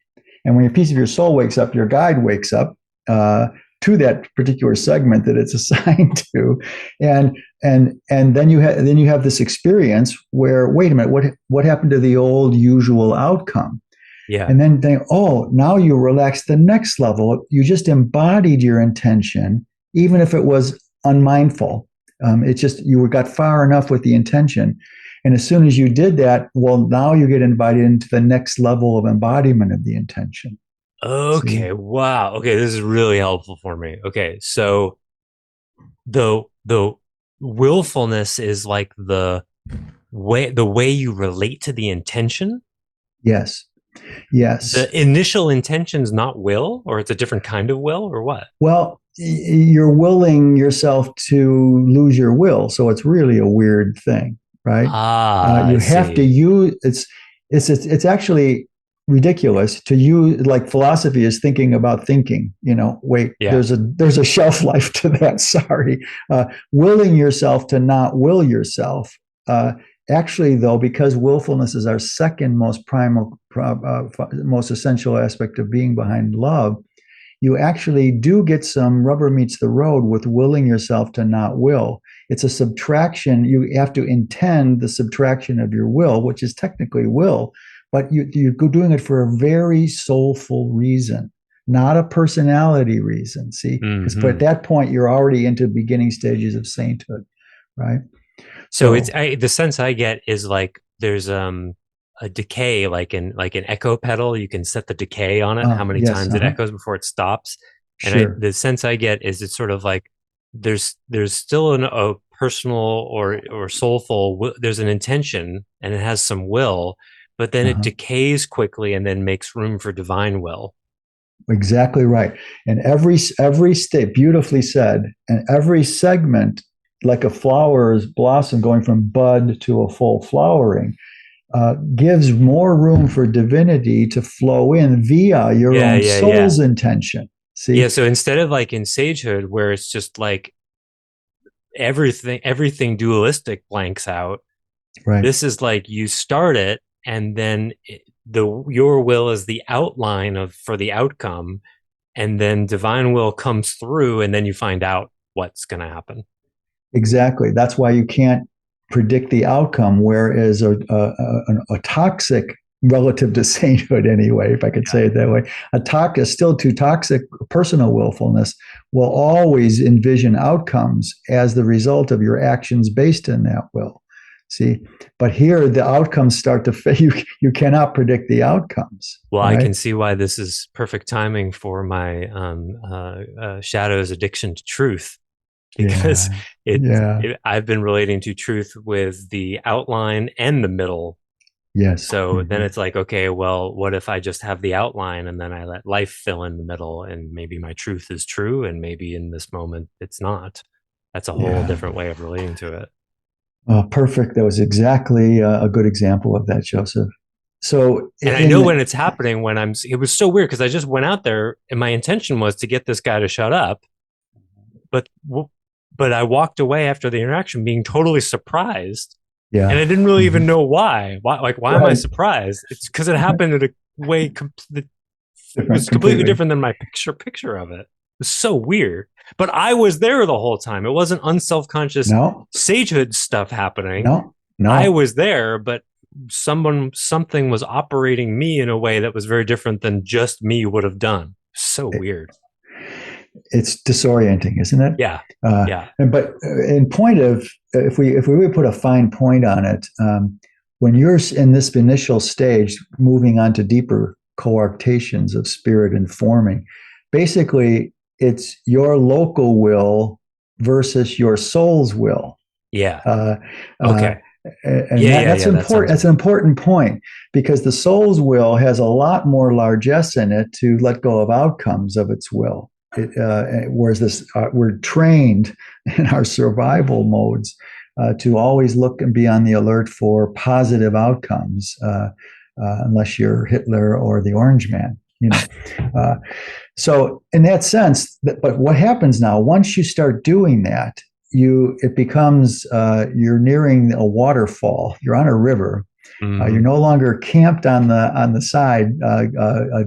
And when a piece of your soul wakes up, your guide wakes up. uh, to that particular segment that it's assigned to, and then you have this experience where, wait a minute, what happened to the old usual outcome? Yeah. And then think, oh, now you relax the next level. You just embodied your intention, even if it was unmindful. It's just you got far enough with the intention. And as soon as you did that, well, now you get invited into the next level of embodiment of the intention. See? Okay. Wow. Okay. This is really helpful for me. Okay. So the willfulness is like the way you relate to the intention. Yes. Yes. The initial intention is not will, or it's a different kind of will, or what? Well, you're willing yourself to lose your will. So it's really a weird thing, right? Ah, I You have to see. use it's actually ridiculous to use, like philosophy is thinking about thinking. Wait, Yeah. there's a shelf life to that. Sorry. Willing yourself to not will yourself. Uh, Actually, though, because willfulness is our second most primal, most essential aspect of being behind love, you actually do get some rubber meets the road with willing yourself to not will. It's a subtraction. You have to intend the subtraction of your will, which is technically will, but you're doing it for a very soulful reason, not a personality reason. See, because at Hmm. that point, you're already into beginning stages of sainthood, right? So it's So, the sense I get is like there's a decay, like an echo pedal. You can set the decay on it, how many yes, times it echoes before it stops. And sure. the sense I get is it's sort of like there's still a personal or soulful, there's an intention and it has some will, but then it Uh-huh. decays quickly and then makes room for divine will. Exactly right. And every state, beautifully said, and every segment, like a flower's blossom going from bud to a full flowering, gives more room for divinity to flow in via your Yeah, own yeah, yeah. soul's intention. Yeah, See? so instead of like in sagehood where it's just like everything dualistic blanks out, Right. this is like you start it and then your will is the outline of for the outcome, and then divine will comes through and then you find out what's going to happen. Exactly. That's why you can't predict the outcome. Whereas a toxic, relative to sainthood anyway, if I could Yeah. say it that way, a still too toxic personal willfulness will always envision outcomes as the result of your actions based in that will. See, but here the outcomes start to fail. You cannot predict the outcomes, Well, I right? can see why this is perfect timing for my shadows addiction to truth, because Yeah, yeah, I've been relating to truth with the outline and the middle. yes. So then Mm-hmm. it's like, okay, well, what if I just have the outline and then I let life fill in the middle, and maybe my truth is true and maybe in this moment it's not. That's a whole Yeah. different way of relating to it. Perfect. That was exactly a good example of that, Joseph. So And I know when in it's happening when it was so weird because I just went out there and my intention was to get this guy to shut up, but but I walked away after the interaction being totally surprised, and yeah. I didn't really even Mhm. know why. Why am I Right. surprised? It's because it happened in a way that Different was completely completely. different than my picture of it. It was so weird. But I was there the whole time. It wasn't unself-conscious No, sagehood stuff happening. no, I no. was there, but something was operating me in a way that was very different than just me would have done. So It, weird. it's disorienting, isn't it? Yeah. Uh, Yeah. but in point of, if we really put a fine point on it, when you're in this initial stage, moving on to deeper coarctations of spirit and forming, basically it's your local will versus your soul's will. Yeah. Uh, uh, Okay. and Yeah, yeah, that's yeah. That important. sounds That's right. an important point because the soul's will has a lot more largesse in it to let go of outcomes of its will. Whereas we're trained in our survival modes to always look and be on the alert for positive outcomes, unless you're Hitler or the Orange Man. Uh, so in that sense, but what happens now once you start doing that, it becomes you're nearing a waterfall. You're on a river, You're Mm-hmm. no longer camped on the side,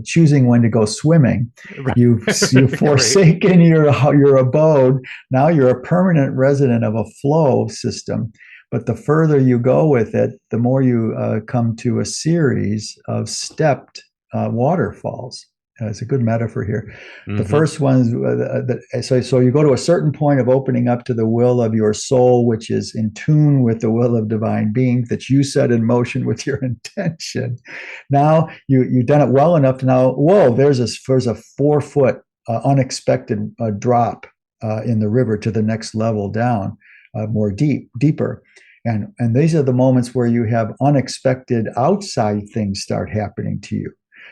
choosing when to go swimming. You've Great. forsaken your abode. Now you're a permanent resident of a flow system. But the further you go with it, the more you come to a series of stepped waterfalls. It's a good metaphor here. The Mm-hmm. first one is so you go to a certain point of opening up to the will of your soul, which is in tune with the will of divine being that you set in motion with your intention. Now you've done it well enough to now, whoa, there's a 4 foot unexpected drop in the river to the next level down, deeper. And these are the moments where you have unexpected outside things start happening to you.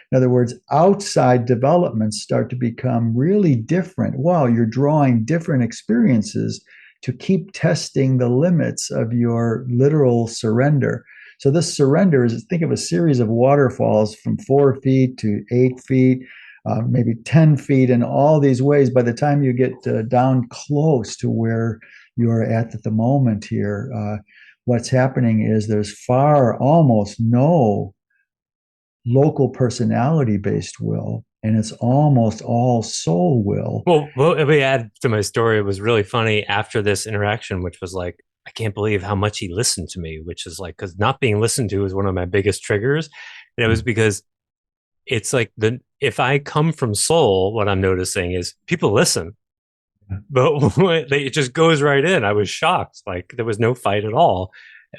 In other words, outside developments start to become really different. Wow, you're drawing different experiences to keep testing the limits of your literal surrender. So this surrender is, think of a series of waterfalls from 4 feet to 8 feet, maybe 10 feet in all these ways. By the time you get down close to where you're at the moment here, what's happening is there's almost no local personality based will, and it's almost all soul will. Well, if we add to my story, it was really funny after this interaction, which was like, I can't believe how much he listened to me, which is like, because not being listened to is one of my biggest triggers. And it was because it's like if I come from soul, what I'm noticing is people listen, but it just goes right in. I was shocked. Like there was no fight at all.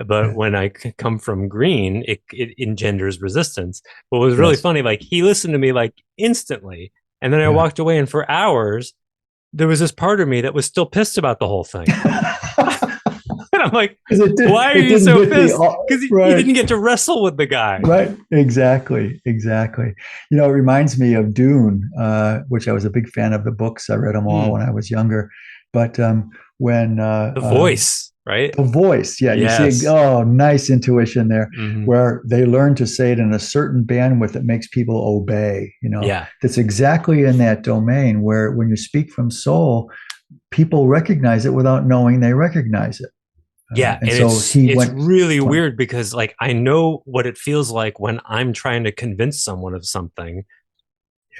But when I come from green, it engenders resistance. What was really Yes. funny, like he listened to me like instantly. And then I Yeah. walked away, and for hours, there was this part of me that was still pissed about the whole thing. And I'm like, why are it you didn't so get the pissed? Because you right. didn't get to wrestle with the guy. Right, exactly. You know, it reminds me of Dune, which I was a big fan of the books. I read them all Hmm. when I was younger. But when The voice, right? the voice, yeah, you see, Yes. oh, nice intuition there, Hmm. where they learn to say it in a certain bandwidth that makes people obey. Yeah. That's exactly in that domain where when you speak from soul, people recognize it without knowing they recognize it. Yeah, And and so he it's went, really went, weird because like I know what it feels like when I'm trying to convince someone of something,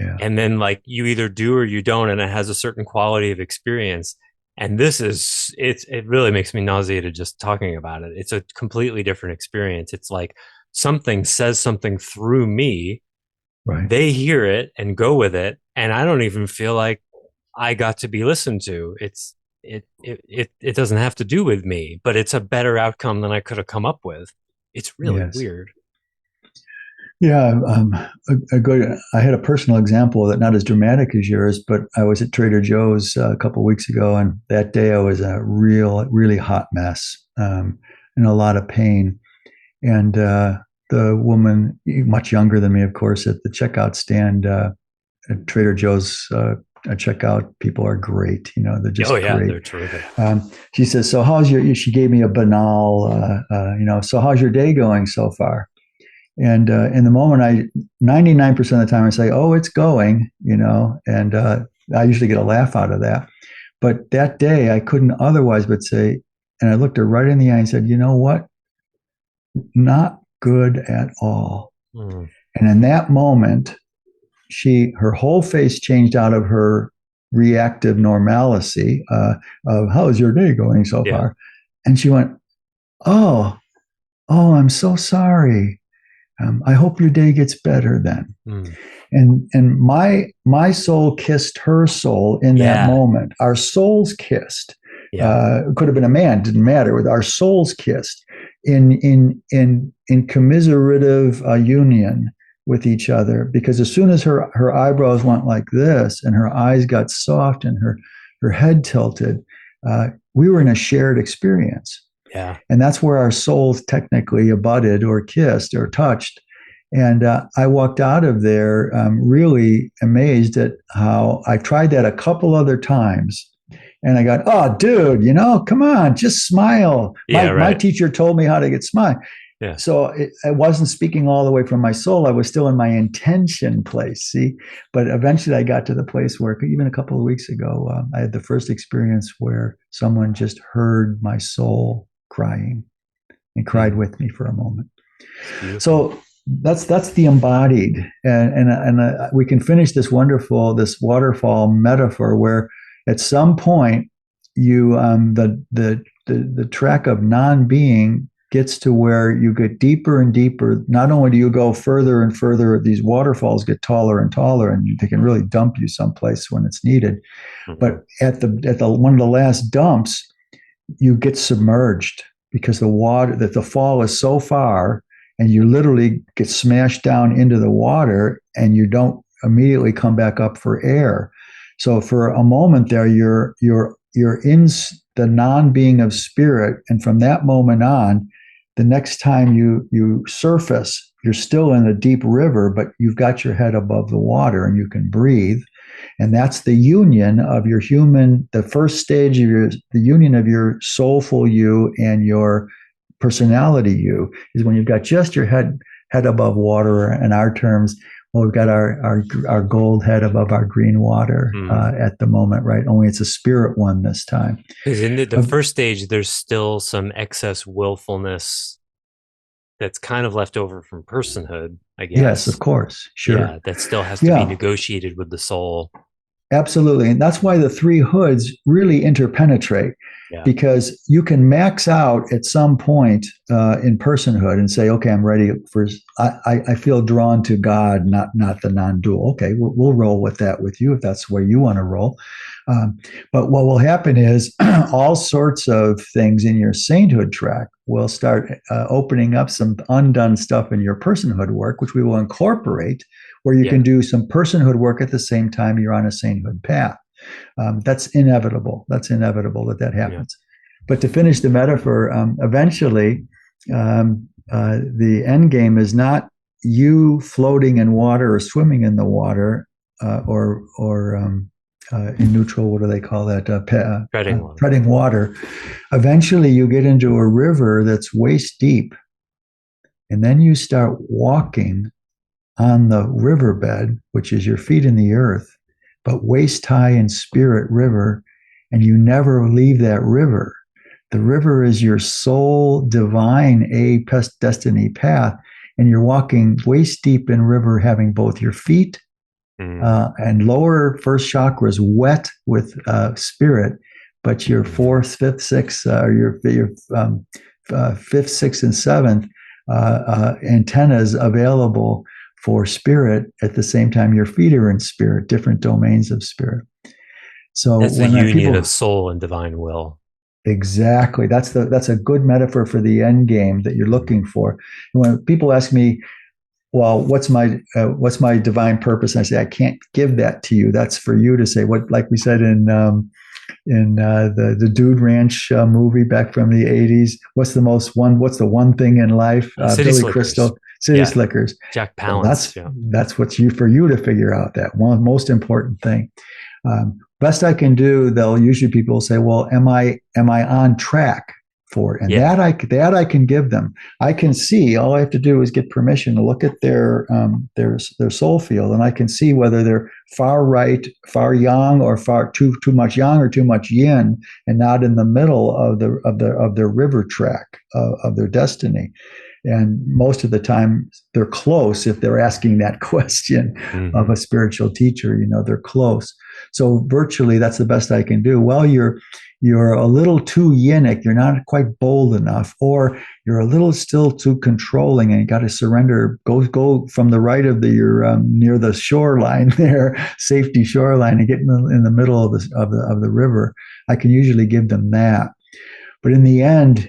yeah, and then like you either do or you don't, and it has a certain quality of experience. And it really makes me nauseated just talking about it. It's a completely different experience. It's like something says something through me, right, they hear it and go with it, and I don't even feel like I got to be listened to. It doesn't have to do with me, but it's a better outcome than I could have come up with. It's really yes. weird. Yeah, I had a personal example of that, not as dramatic as yours, but I was at Trader Joe's a couple of weeks ago, and that day I was a really hot mess, in a lot of pain. And the woman, much younger than me, of course, at the checkout stand at Trader Joe's checkout, people are great. They're Oh just yeah, great. they're terrific. She says, "So how's your?" She gave me a banal, "So how's your day going so far?" And in the moment, 99% of the time I say, "Oh, it's going," and I usually get a laugh out of that. But that day, I couldn't otherwise but say, and I looked her right in the eye and said, "You know what? Not good at all." Mm. And in that moment, her whole face changed out of her reactive normalcy of "How's your day going so Yeah. far?" And she went, "Oh, oh, I'm so sorry. I hope your day gets better then." Mm. And my soul kissed her soul in that Yeah. moment. Our souls kissed. Yeah. It could have been a man, didn't matter. Our souls kissed in commiserative union with each other. Because as soon as her eyebrows went like this and her eyes got soft and her head tilted, we were in a shared experience. Yeah. And that's where our souls technically abutted or kissed or touched. And I walked out of there really amazed at how I tried that a couple other times. And I got, "Oh, dude, come on, just smile." Yeah. My Right. teacher told me how to get smile. Yeah. So I wasn't speaking all the way from my soul. I was still in my intention place, see? But eventually I got to the place where even a couple of weeks ago, I had the first experience where someone just heard my soul crying and cried Mm. with me for a moment. It's beautiful. So that's the embodied, and we can finish this waterfall metaphor where at some point you the track of non-being gets to where you get deeper and deeper. Not only do you go further and further, these waterfalls get taller and taller, and they can really dump you someplace when it's needed. Hmm. But at the one of the last dumps, you get submerged because the fall is so far, and you literally get smashed down into the water, and you don't immediately come back up for air. So for a moment there, you're in the non-being of spirit, and from that moment on, the next time you surface, you're still in a deep river, but you've got your head above the water and you can breathe. And that's the union of your human, the first stage of the union of your soulful you and your personality you is when you've got just your head above water. In our terms, well, we've got our gold head above our green water Mm. at the moment, right? Only it's a spirit one this time. Because in the Uh, first stage, there's still some excess willfulness that's kind of left over from personhood, I yes, of guess. course, sure. Yeah, that still has to be Yeah, negotiated with the soul. absolutely. And that's why the three hoods really interpenetrate Yeah. because you can max out at some point in personhood and say, okay, I'm ready for, I feel drawn to God, not the non dual. Okay, we'll roll with that with you if that's where you want to roll. Um, but what will happen is all sorts of things in your sainthood track will start opening up some undone stuff in your personhood work, which we will incorporate where you can Yeah. do some personhood work at the same time you're on a sainthood path. That's inevitable. That's inevitable that Yeah. happens. But to finish the metaphor, eventually, the end game is not you floating in water or swimming in the water, or in neutral. What do they call that? Treading water. Treading water. Eventually, you get into a river that's waist deep, and then you start walking on the riverbed, which is your feet in the earth, but waist high in spirit river, and you never leave that river. The river is your soul divine destiny path, and you're walking waist deep in river, having both your feet Mm. and lower first chakras wet with spirit, but your fourth, fifth, sixth, your fifth, sixth, and seventh antennas available for spirit at the same time your feet are in spirit, different domains of spirit. So That's the when union people of soul and divine will. exactly that's a good metaphor for the end game that you're Mm. looking for. And when people ask me, well, what's my divine purpose? And I say, I can't give that to you. That's for you to say. What, like we said in the Dude Ranch movie back from the '80s. What's the one thing in life? City Billy Slickers. Crystal, City Yeah. Slickers. Jack Well, Palance. Yeah. that's what's you for you to figure out that one most important thing. Best I can do, they'll usually people say, well, am I on track for it? And Yeah. that I can give them. I can see. All I have to do is get permission to look at their soul field, and I can see whether they're far right, far yang, or far too much yang or too much yin, and not in the middle of their river track of their destiny. And most of the time, they're close if they're asking that question of Hmm. a spiritual teacher. They're close. So virtually, that's the best I can do. Well, you're a little too yinic. You're not quite bold enough, or you're a little still too controlling, and you got to surrender. Go from the right of you're near the shoreline there, safety shoreline, and get in the middle of the river. I can usually give them that, but in the end,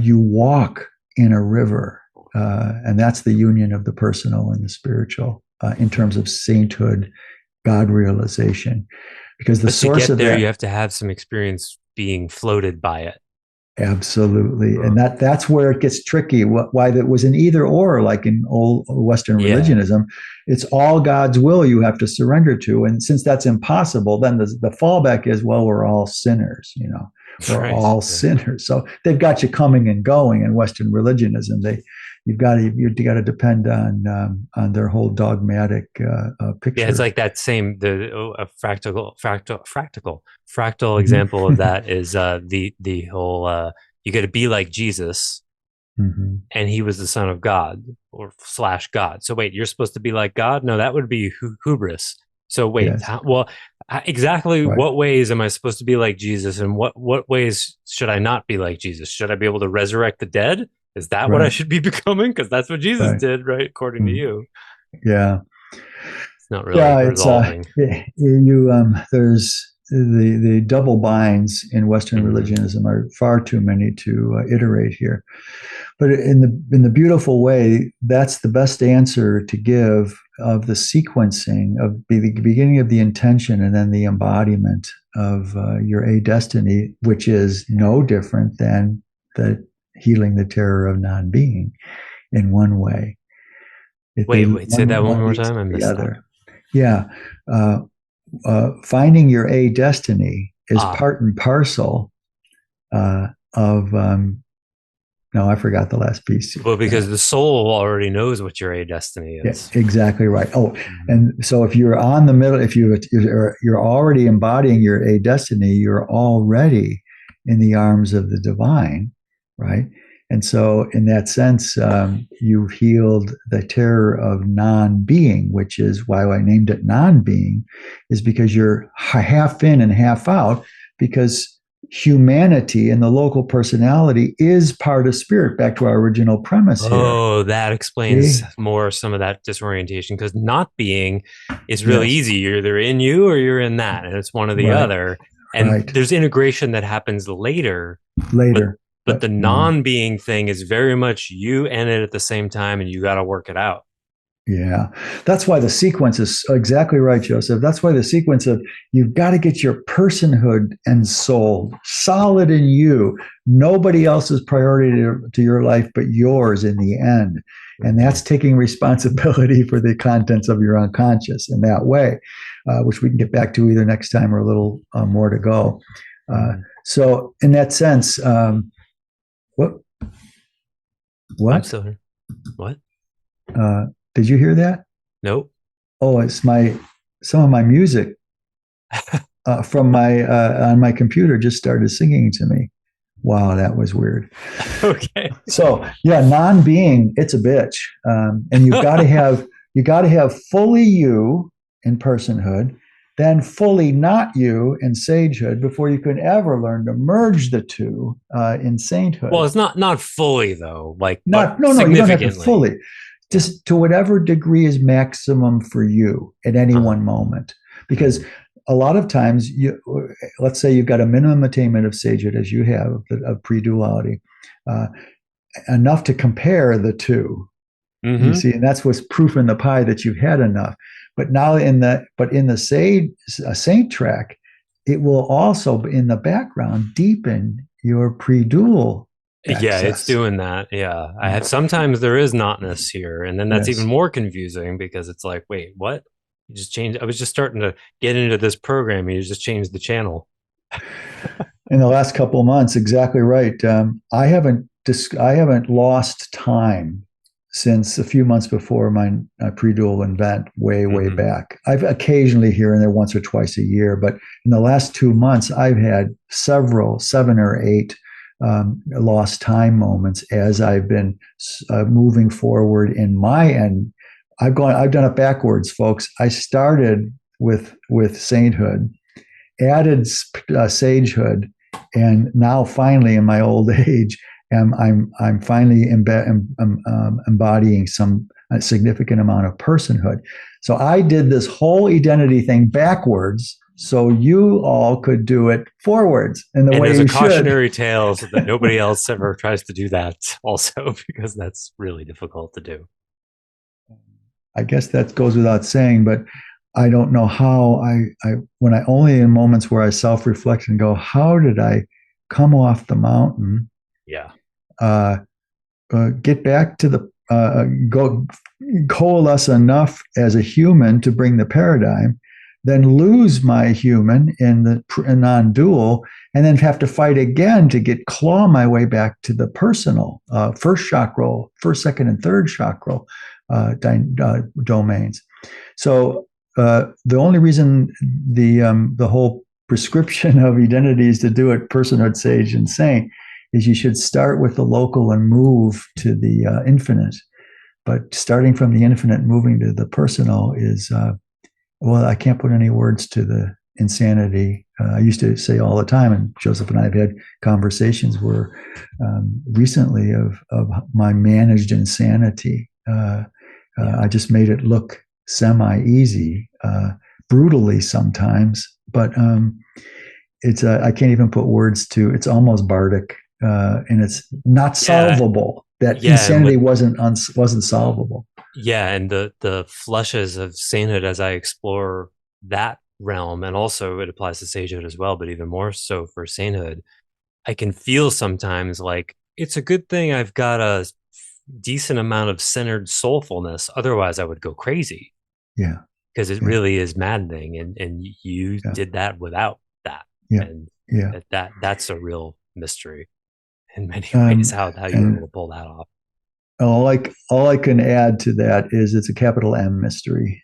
you walk in a river, and that's the union of the personal and the spiritual in terms of sainthood, God realization, because the But to source get of there, you that have to have some experience being floated by it. absolutely, Uh, and that's where it gets tricky. Why that was an either or, like in old Western yeah. religionism, it's all God's will you have to surrender to, and since that's impossible, then the fallback is, well, we're all sinners, we're Right. all Yeah. sinners. So they've got you coming and going in Western religionism. You've got to depend on their whole dogmatic Yeah, it's picture. like that same the a fractal Mhm. example of that is the whole you got to be like Jesus, Mm-hmm. and he was the son of God or slash God. So wait, you're supposed to be like God? No, that would be hubris. So wait, Yes. exactly Right. what ways am I supposed to be like Jesus, and what ways should I not be like Jesus? Should I be able to resurrect the dead? Is that what I Right. should be becoming? Because that's what Jesus Right. did, right? According to Mm. you, Yeah. it's not really Yeah. It's resolving. you there's the double binds in Western Mm-hmm. religionism are far too many to iterate here. But in the beautiful way, that's the best answer to give of the sequencing of the beginning of the intention and then the embodiment of your a destiny, which is no different than the healing the terror of non-being in one way. Wait, say that one One more leads time. to I the missed that. other. Yeah. Uh, Finding your a destiny is Ah, part and parcel of no, I forgot the last piece. well, because the soul already knows what your a destiny Yeah, is. exactly right. Oh, Mhm. and so if you're on the middle, if you're already embodying your a destiny, you're already in the arms of the divine, right? And so, in that sense, you've healed the terror of non-being, which is why I named it non-being, is because you're half in and half out, because humanity and the local personality is part of spirit. Back to our original premise here. Oh, that explains See? more some of that disorientation because not being is really Yes. easy. You're either in you or you're in that, and it's one or the Right. other. And Right. there's integration that happens later, but Later. but the Mhm. non-being thing is very much you and it at the same time, and you got to work it out. Yeah. That's why the sequence is exactly right, Joseph. That's why the sequence of you've got to get your personhood and soul solid in you. Nobody else's priority to your life but yours in the end. And Mm-hmm. that's taking responsibility for the contents of your unconscious in that way, which we can get back to either next time or a little more to go. Uh, Mm-hmm. so, in that sense, what? I'm What? still here. What? Uh, did you hear that? Nope. Oh, it's my some of my music from my on my computer just started singing to me. Wow, that was weird. Okay. So yeah, non-being, it's a bitch, and you got to have fully you in personhood, then fully not you in sagehood before you can ever learn to merge the two in Well, sainthood. it's not fully though, like, but Not no no, you don't have to significantly. fully, Yeah. just to whatever degree is maximum for you at any Uh-huh. one moment, because Mm-hmm. a lot of times let's say you've got a minimum attainment of sagehood as you have of pre-duality, uh, enough to compare the two, you Mm-hmm. see, and that's what's proof in the pie that you've had enough. But now in the sage saint track, it will also in the background deepen your pre-dual Yeah, it's access. doing that. Yeah. I have sometimes there is notness here, and then that's even Yes. more confusing because it's like, wait, what? You just changed. I was just starting to get into this program. You just changed the channel. In the last couple of months, exactly right. I haven't lost time since a few months before my pre-dual event, way Mm-hmm. back. I've occasionally here and there once or twice a year, but in the last 2 months, I've had several, 7 or 8 lost time moments as I've been moving forward in my end. I've done it backwards, folks. I started with sainthood, added sagehood, and now finally in my old age, I'm finally embodying some a significant amount of personhood. So I did this whole identity thing backwards, so you all could do it forwards in the And way as a you should. cautionary tale, so that nobody else ever tries to do that, also, because that's really difficult to do. I guess that goes without saying, but I don't know how when I only in moments where I self reflect and go, how did I come off the mountain, Yeah. uh, get back to the go coalesce enough as a human to bring the paradigm, then lose my human in the non-dual, and then have to fight again to get claw my way back to the personal first chakra, first, second, and third chakra domains. So the only reason the whole prescription of identity is to do it personhood, sage, and saint is you should start with the local and move to the infinite. But starting from the infinite, moving to the personal is, well, I can't put any words to the insanity. I used to say all the time, and Joseph and I have had conversations where recently of my managed insanity. I just made it look semi-easy, brutally sometimes, but it's I can't even put words to. It's almost bardic, and it's not Yeah, solvable. That yeah, and insanity with wasn't solvable. yeah, and the flushes of sainthood as I explore that realm, and also it applies to sagehood as well, but even more so for sainthood, I can feel sometimes like it's a good thing I've got a decent amount of centered soulfulness. Otherwise, I would go crazy Yeah, because it yeah, really is maddening, and you yeah, did that without that, yeah, and yeah. that's a real mystery in many ways Um, how you were able and to pull that off. all I can add to that is it's a capital M mystery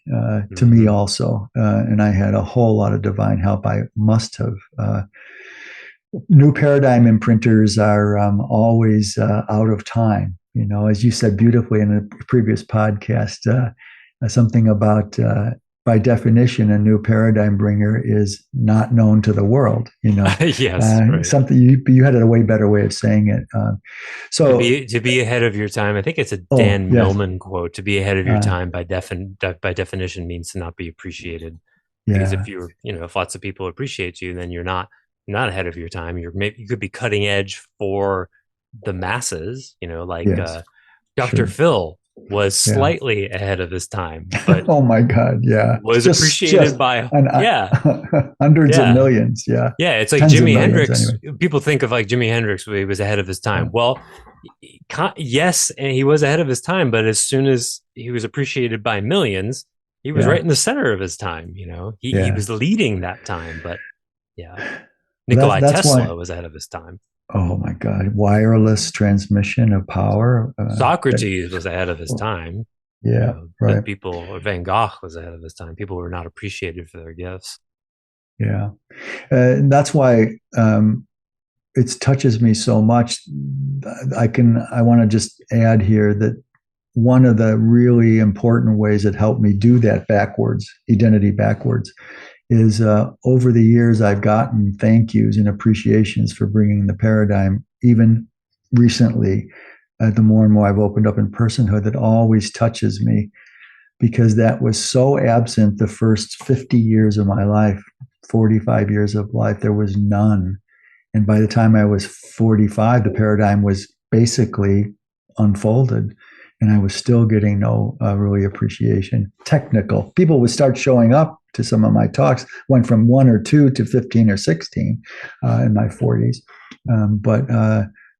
to me Mm-hmm. also, and I had a whole lot of divine help. I must have. New paradigm imprinters are always out of time. You know, as you said beautifully in a previous podcast, something about by definition, a new paradigm bringer is not known to the world. You know, Yes, right. something you had a way better way of saying it. So, To be ahead of your time, I think it's a oh Dan yes, Millman quote. To be ahead of your uh, time by definition means to not be appreciated. Because yeah, if you're, if lots of people appreciate you, then you're not ahead of your time. You could be cutting edge for the masses. Like yes, Dr. sure, Phil was yeah. slightly ahead of his time, but Oh my God, yeah, was just appreciated by an, yeah, hundreds of yeah. millions, yeah, Yeah, it's like tens of Jimi millions Hendrix. anyway. People think of like Jimi Hendrix, he was ahead of his Yeah, time. Well, yes, and he was ahead of his time, but as soon as he was appreciated by millions, he was right yeah, in the center of his time. He yeah. was leading that time, but yeah, That's Nikolai that's why. Tesla was ahead of his time. Oh my God, wireless transmission of power. That, Socrates was ahead of his time. yeah, right. But people, or Van Gogh was ahead of his time. People were not appreciated for their gifts. Yeah, and that's why it touches me so much. I want to just add here that one of the really important ways that helped me do that backwards, identity backwards, is over the years I've gotten thank yous and appreciations for bringing the paradigm. Even recently, the more and more I've opened up in personhood, that always touches me because that was so absent the first 50 years of my life, 45 years of life. There was none. And by the time I was 45, the paradigm was basically unfolded. And I was still getting no really appreciation. Technical. People would start showing up to some of my talks, went from one or two to 15 or 16 in my 40s. But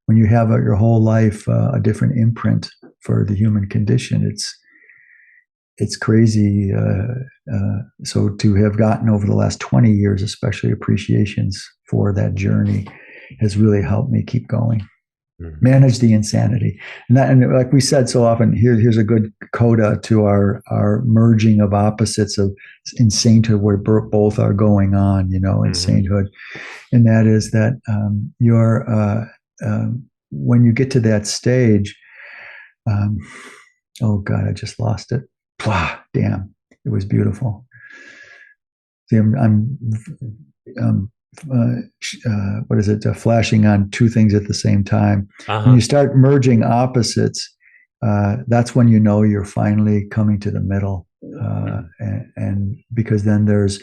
when you have your whole life a different imprint for the human condition, it's crazy. So to have gotten over the last 20 years, especially appreciations for that journey, has really helped me keep going. Mm-hmm. Manage the insanity, and like we said so often, here's a good coda to our merging of opposites of in sainthood, where both are going on, in Mm-hmm. sainthood, and that is that you're when you get to that stage. Um, oh God, I just lost it. Wow, damn, it was beautiful. See, I'm what is it? Flashing on two things at the same time. When you Uh-huh. start merging opposites, that's when you know you're finally coming to the middle, Mm-hmm. and because then there's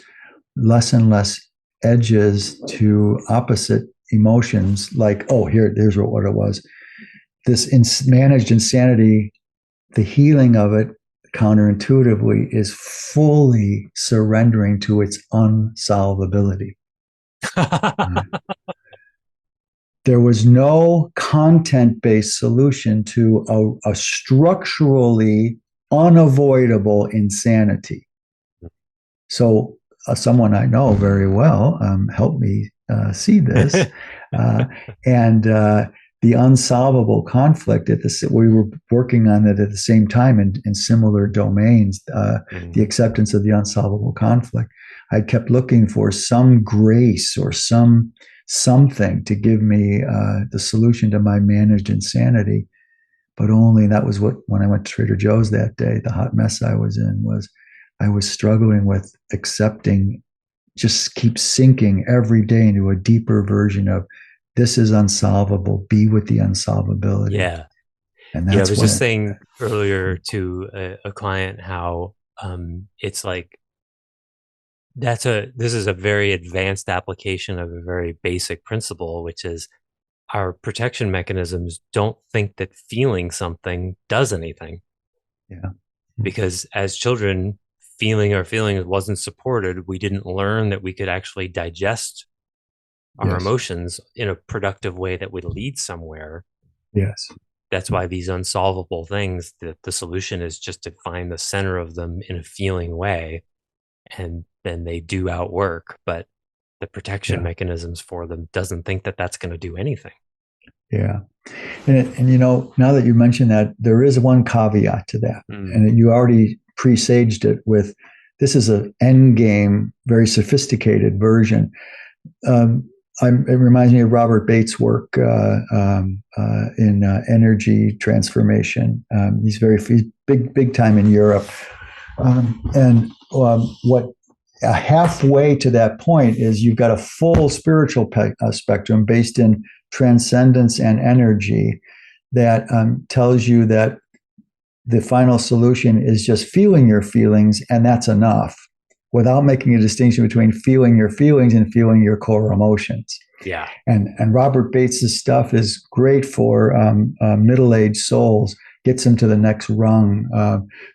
less and less edges to opposite emotions. Like, oh, here's what it was. This managed insanity, the healing of it counterintuitively is fully surrendering to its unsolvability. There was no content based solution to a structurally unavoidable insanity. So, someone I know very well helped me see this. Uh, and the unsolvable conflict we were working on it at the same time in similar domains, the Mm-hmm. acceptance of the unsolvable conflict. I kept looking for some grace or something to give me the solution to my managed insanity. But only that was what, when I went to Trader Joe's that day, the hot mess I was in was I was struggling with accepting, just keep sinking every day into a deeper version of this is unsolvable, be with the unsolvability. Yeah. And Yeah. I that's was when just it, saying earlier to a client how it's like this is a very advanced application of a very basic principle, which is our protection mechanisms don't think that feeling something does anything, yeah, because as children, feeling our feelings wasn't supported. We didn't learn that we could actually digest our yes, emotions in a productive way that would lead somewhere. yes, That's why these unsolvable things, the solution is just to find the center of them in a feeling way, and then they do outwork. But the protection yeah, mechanisms for them doesn't think that that's going to do anything. yeah. And you know, now that you mentioned that, there is one caveat to that, Mm. and you already presaged it with this is an end game, very sophisticated version. Um, it reminds me of Robert Bates' work in energy transformation. He's big time in Europe, and what halfway to that point is you've got a full spiritual spectrum based in transcendence and energy that tells you that the final solution is just feeling your feelings, and that's enough, without making a distinction between feeling your feelings and feeling your core emotions. Yeah. And Robert Bates's stuff is great for middle-aged souls, gets them to the next rung.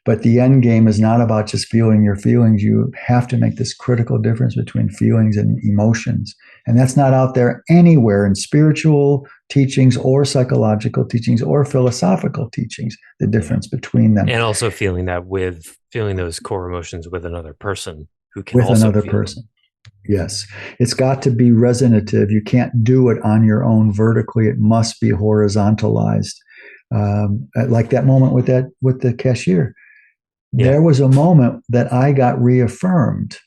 But the end game is not about just feeling your feelings. You have to make this critical difference between feelings and emotions. And that's not out there anywhere in spiritual teachings or psychological teachings or philosophical teachings, the Yeah. difference between them And also feeling those core emotions with another person who can with also another feel them. person. Yes. It's got to be resonative. You can't do it on your own vertically. It must be horizontalized. Like that moment with the cashier. Yeah. There was a moment that I got reaffirmed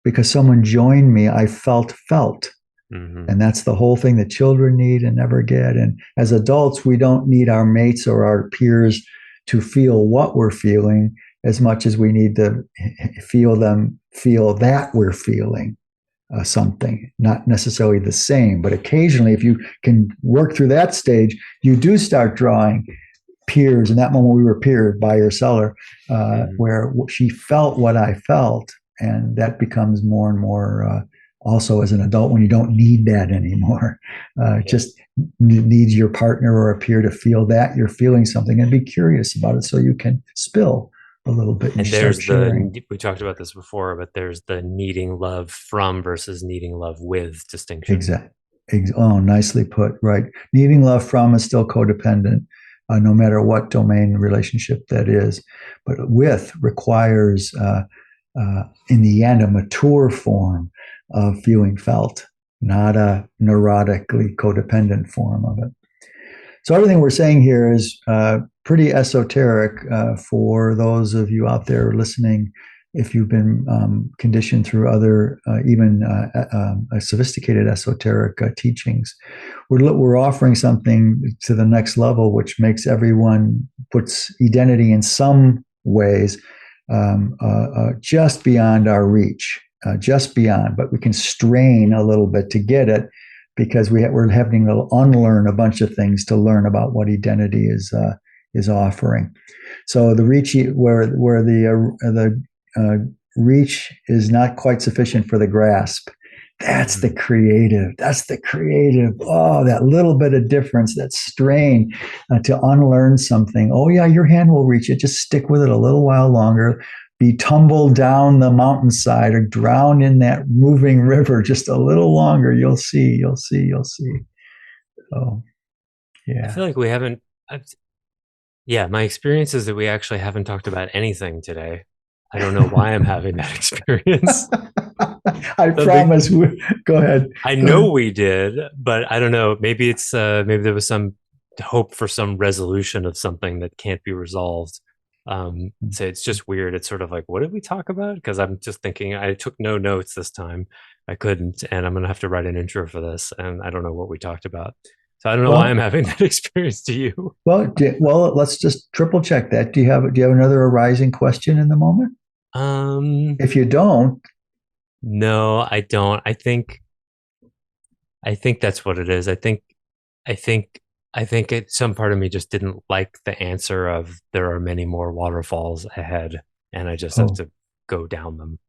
because someone joined me. I felt. Hmm. And that's the whole thing that children need and never get. And as adults, we don't need our mates or our peers to feel what we're feeling as much as we need to feel them feel that we're feeling something, not necessarily the same. But occasionally, if you can work through that stage, you do start drawing peers. In that moment, we were peered, buyer seller, Hmm. where she felt what I felt. And that becomes more and more also as an adult when you don't need that anymore. Yeah. Just needs your partner or a peer to feel that you're feeling something and be curious about it so you can spill a little bit and you And start sharing. we talked about this before, but there's the needing love from versus needing love with distinction. Exactly. Oh, nicely put. Right. Needing love from is still codependent, no matter what domain relationship that is. But with requires, in the end, a mature form of feeling felt, not a neurotically codependent form of it. So everything we're saying here is pretty esoteric for those of you out there listening. If you've been conditioned through other, even sophisticated esoteric teachings, we're offering something to the next level, which makes everyone puts identity in some ways just beyond our reach, just beyond. But we can strain a little bit to get it because we're having to unlearn a bunch of things to learn about what identity is offering. So the reach where the reach is not quite sufficient for the grasp. That's the Hmm. creative. That's the creative. Oh, that little bit of difference, that strain to unlearn something. Oh, yeah, your hand will reach it. Just stick with it a little while longer. Be tumbled down the mountainside or drown in that moving river just a little longer. You'll see. You'll see. You'll see. Oh, I yeah. feel like we haven't. Yeah, my experience is that we actually haven't talked about anything today. I don't know why I'm having that experience. I Something promise. Go ahead. I Go know ahead. we did, but I don't know. Maybe there was some hope for some resolution of something that can't be resolved. So it's just weird. It's sort of like, what did we talk about? Because I'm just thinking, I took no notes this time. I couldn't, and I'm gonna have to write an intro for this, and I don't know what we talked about. So I don't know why I'm Well, having that experience to you. let's just triple check that. Do you have another arising question in the moment? Um, If you don't, no, I don't. I think that's what it is. I think some part of me just didn't like the answer of there are many more waterfalls ahead, and I just have oh, to go down them.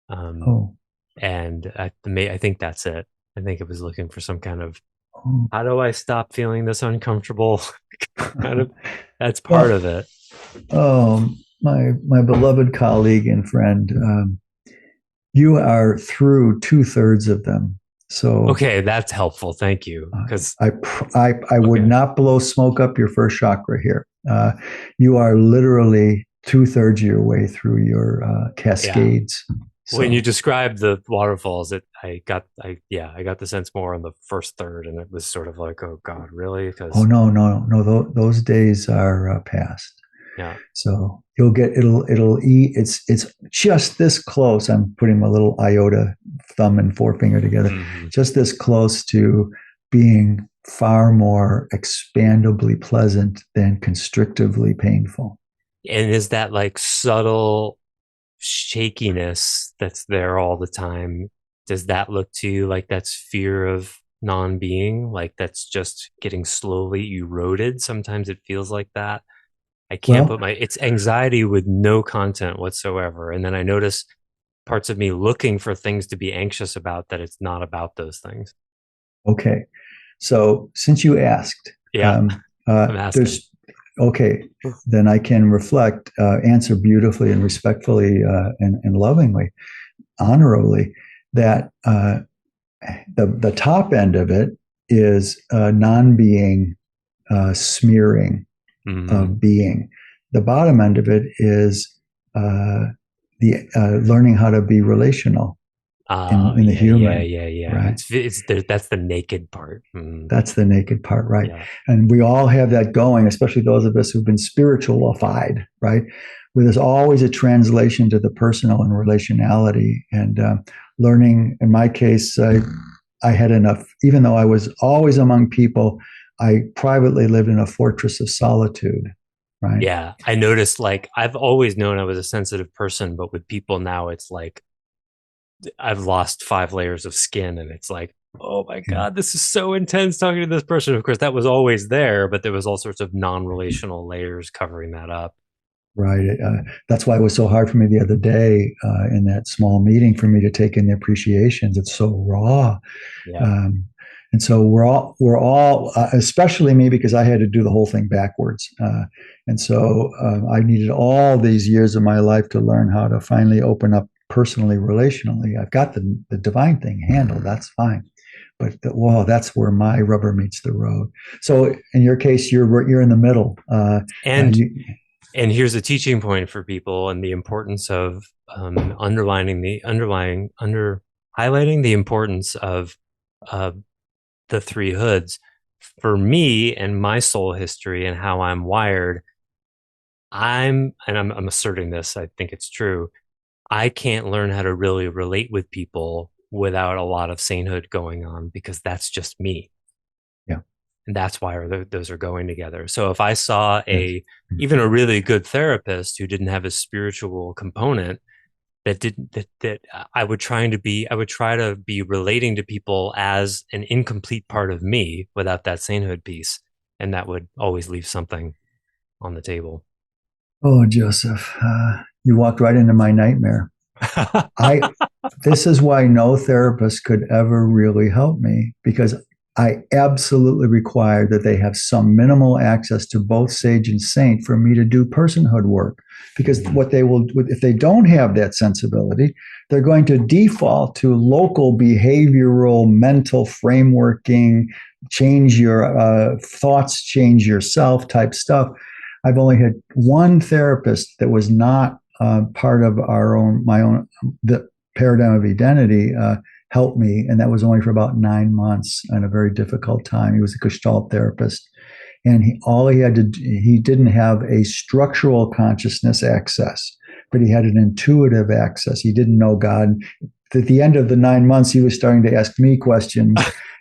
Um, oh, and I think that's it. I think it was looking for some kind of oh. how do I stop feeling this uncomfortable? Kind of that's part Well, of it. my beloved colleague and friend, you are through two-thirds of them. So Okay, that's helpful. Thank you. Because I would okay, not blow smoke up your first chakra here. You are literally two-thirds of your way through your yeah. cascades. When you So, described the waterfalls, I got the sense more on the first third, and it was sort of like, oh God, really? oh Because no, no, no, those days are past. yeah, So you'll get it'll it's just this close. I'm putting my little iota thumb and forefinger together, hmm. just this close to being far more expandably pleasant than constrictively painful. And is that like subtle shakiness that's there all the time? Does that look to you like that's fear of non-being? Like that's just getting slowly eroded? Sometimes it feels like that. I can't Well, put it's anxiety with no content whatsoever. And then I notice parts of me looking for things to be anxious about that it's not about those things. okay. So since you asked, Yeah, I'm asking. there's okay. Then I can reflect, answer beautifully and respectfully and lovingly, honorably that the top end of it is non-being, smearing Mm-hmm. of being. The bottom end of it is uh, the learning how to be relational Oh in the yeah, yeah, human, yeah, yeah. right? That's the naked part. Mm, That's the naked part, right? yeah, And we all have that going, especially those of us who've been spiritualified, right? Where there's always a translation to the personal and relationality. And learning, in my case, I had enough, even though I was always among people, I privately lived in a fortress of solitude, right? yeah. I noticed like I've always known I was a sensitive person, but with people now, it's like I've lost 5 layers of skin, and it's like, oh my Yeah. god, this is so intense talking to this person. Of course, that was always there, but there was all sorts of non-relational layers covering that up. Right. That's why it was so hard for me the other day in that small meeting for me to take in the appreciations. It's so raw. Yeah, Um, and so we're all, especially me, because I had to do the whole thing backwards. And so I needed all these years of my life to learn how to finally open up personally, relationally. I've got the divine thing handled. That's fine. But wow, that's where my rubber meets the road. So in your case, you're in the middle. and You, and here's a teaching point for people and the importance of underlining the underlying under highlighting the importance of uh, the three hoods for me and my soul history and how I'm wired. I'm asserting this. I think it's true. I can't learn how to really relate with people without a lot of sainthood going on because that's just me, yeah. and that's why those are going together. So if I saw Yes. a even a really good therapist who didn't have a spiritual component that didn't that I would try to be relating to people as an incomplete part of me without that sainthood piece, and that would always leave something on the table. Oh, Joseph, you walked right into my nightmare. I This is why no therapist could ever really help me because I absolutely require that they have some minimal access to both sage and saint for me to do personhood work. Because Mhm. what they will, if they don't have that sensibility, they're going to default to local behavioral, mental frameworking, change your thoughts, change yourself type stuff. I've only had one therapist that was not part of my own, the paradigm of identity helped me, and that was only for about 9 months and a very difficult time. He was a Gestalt therapist, and all he had to do, he didn't have a structural consciousness access, but he had an intuitive access. He didn't know God. At the end of the 9 months, he was starting to ask me questions,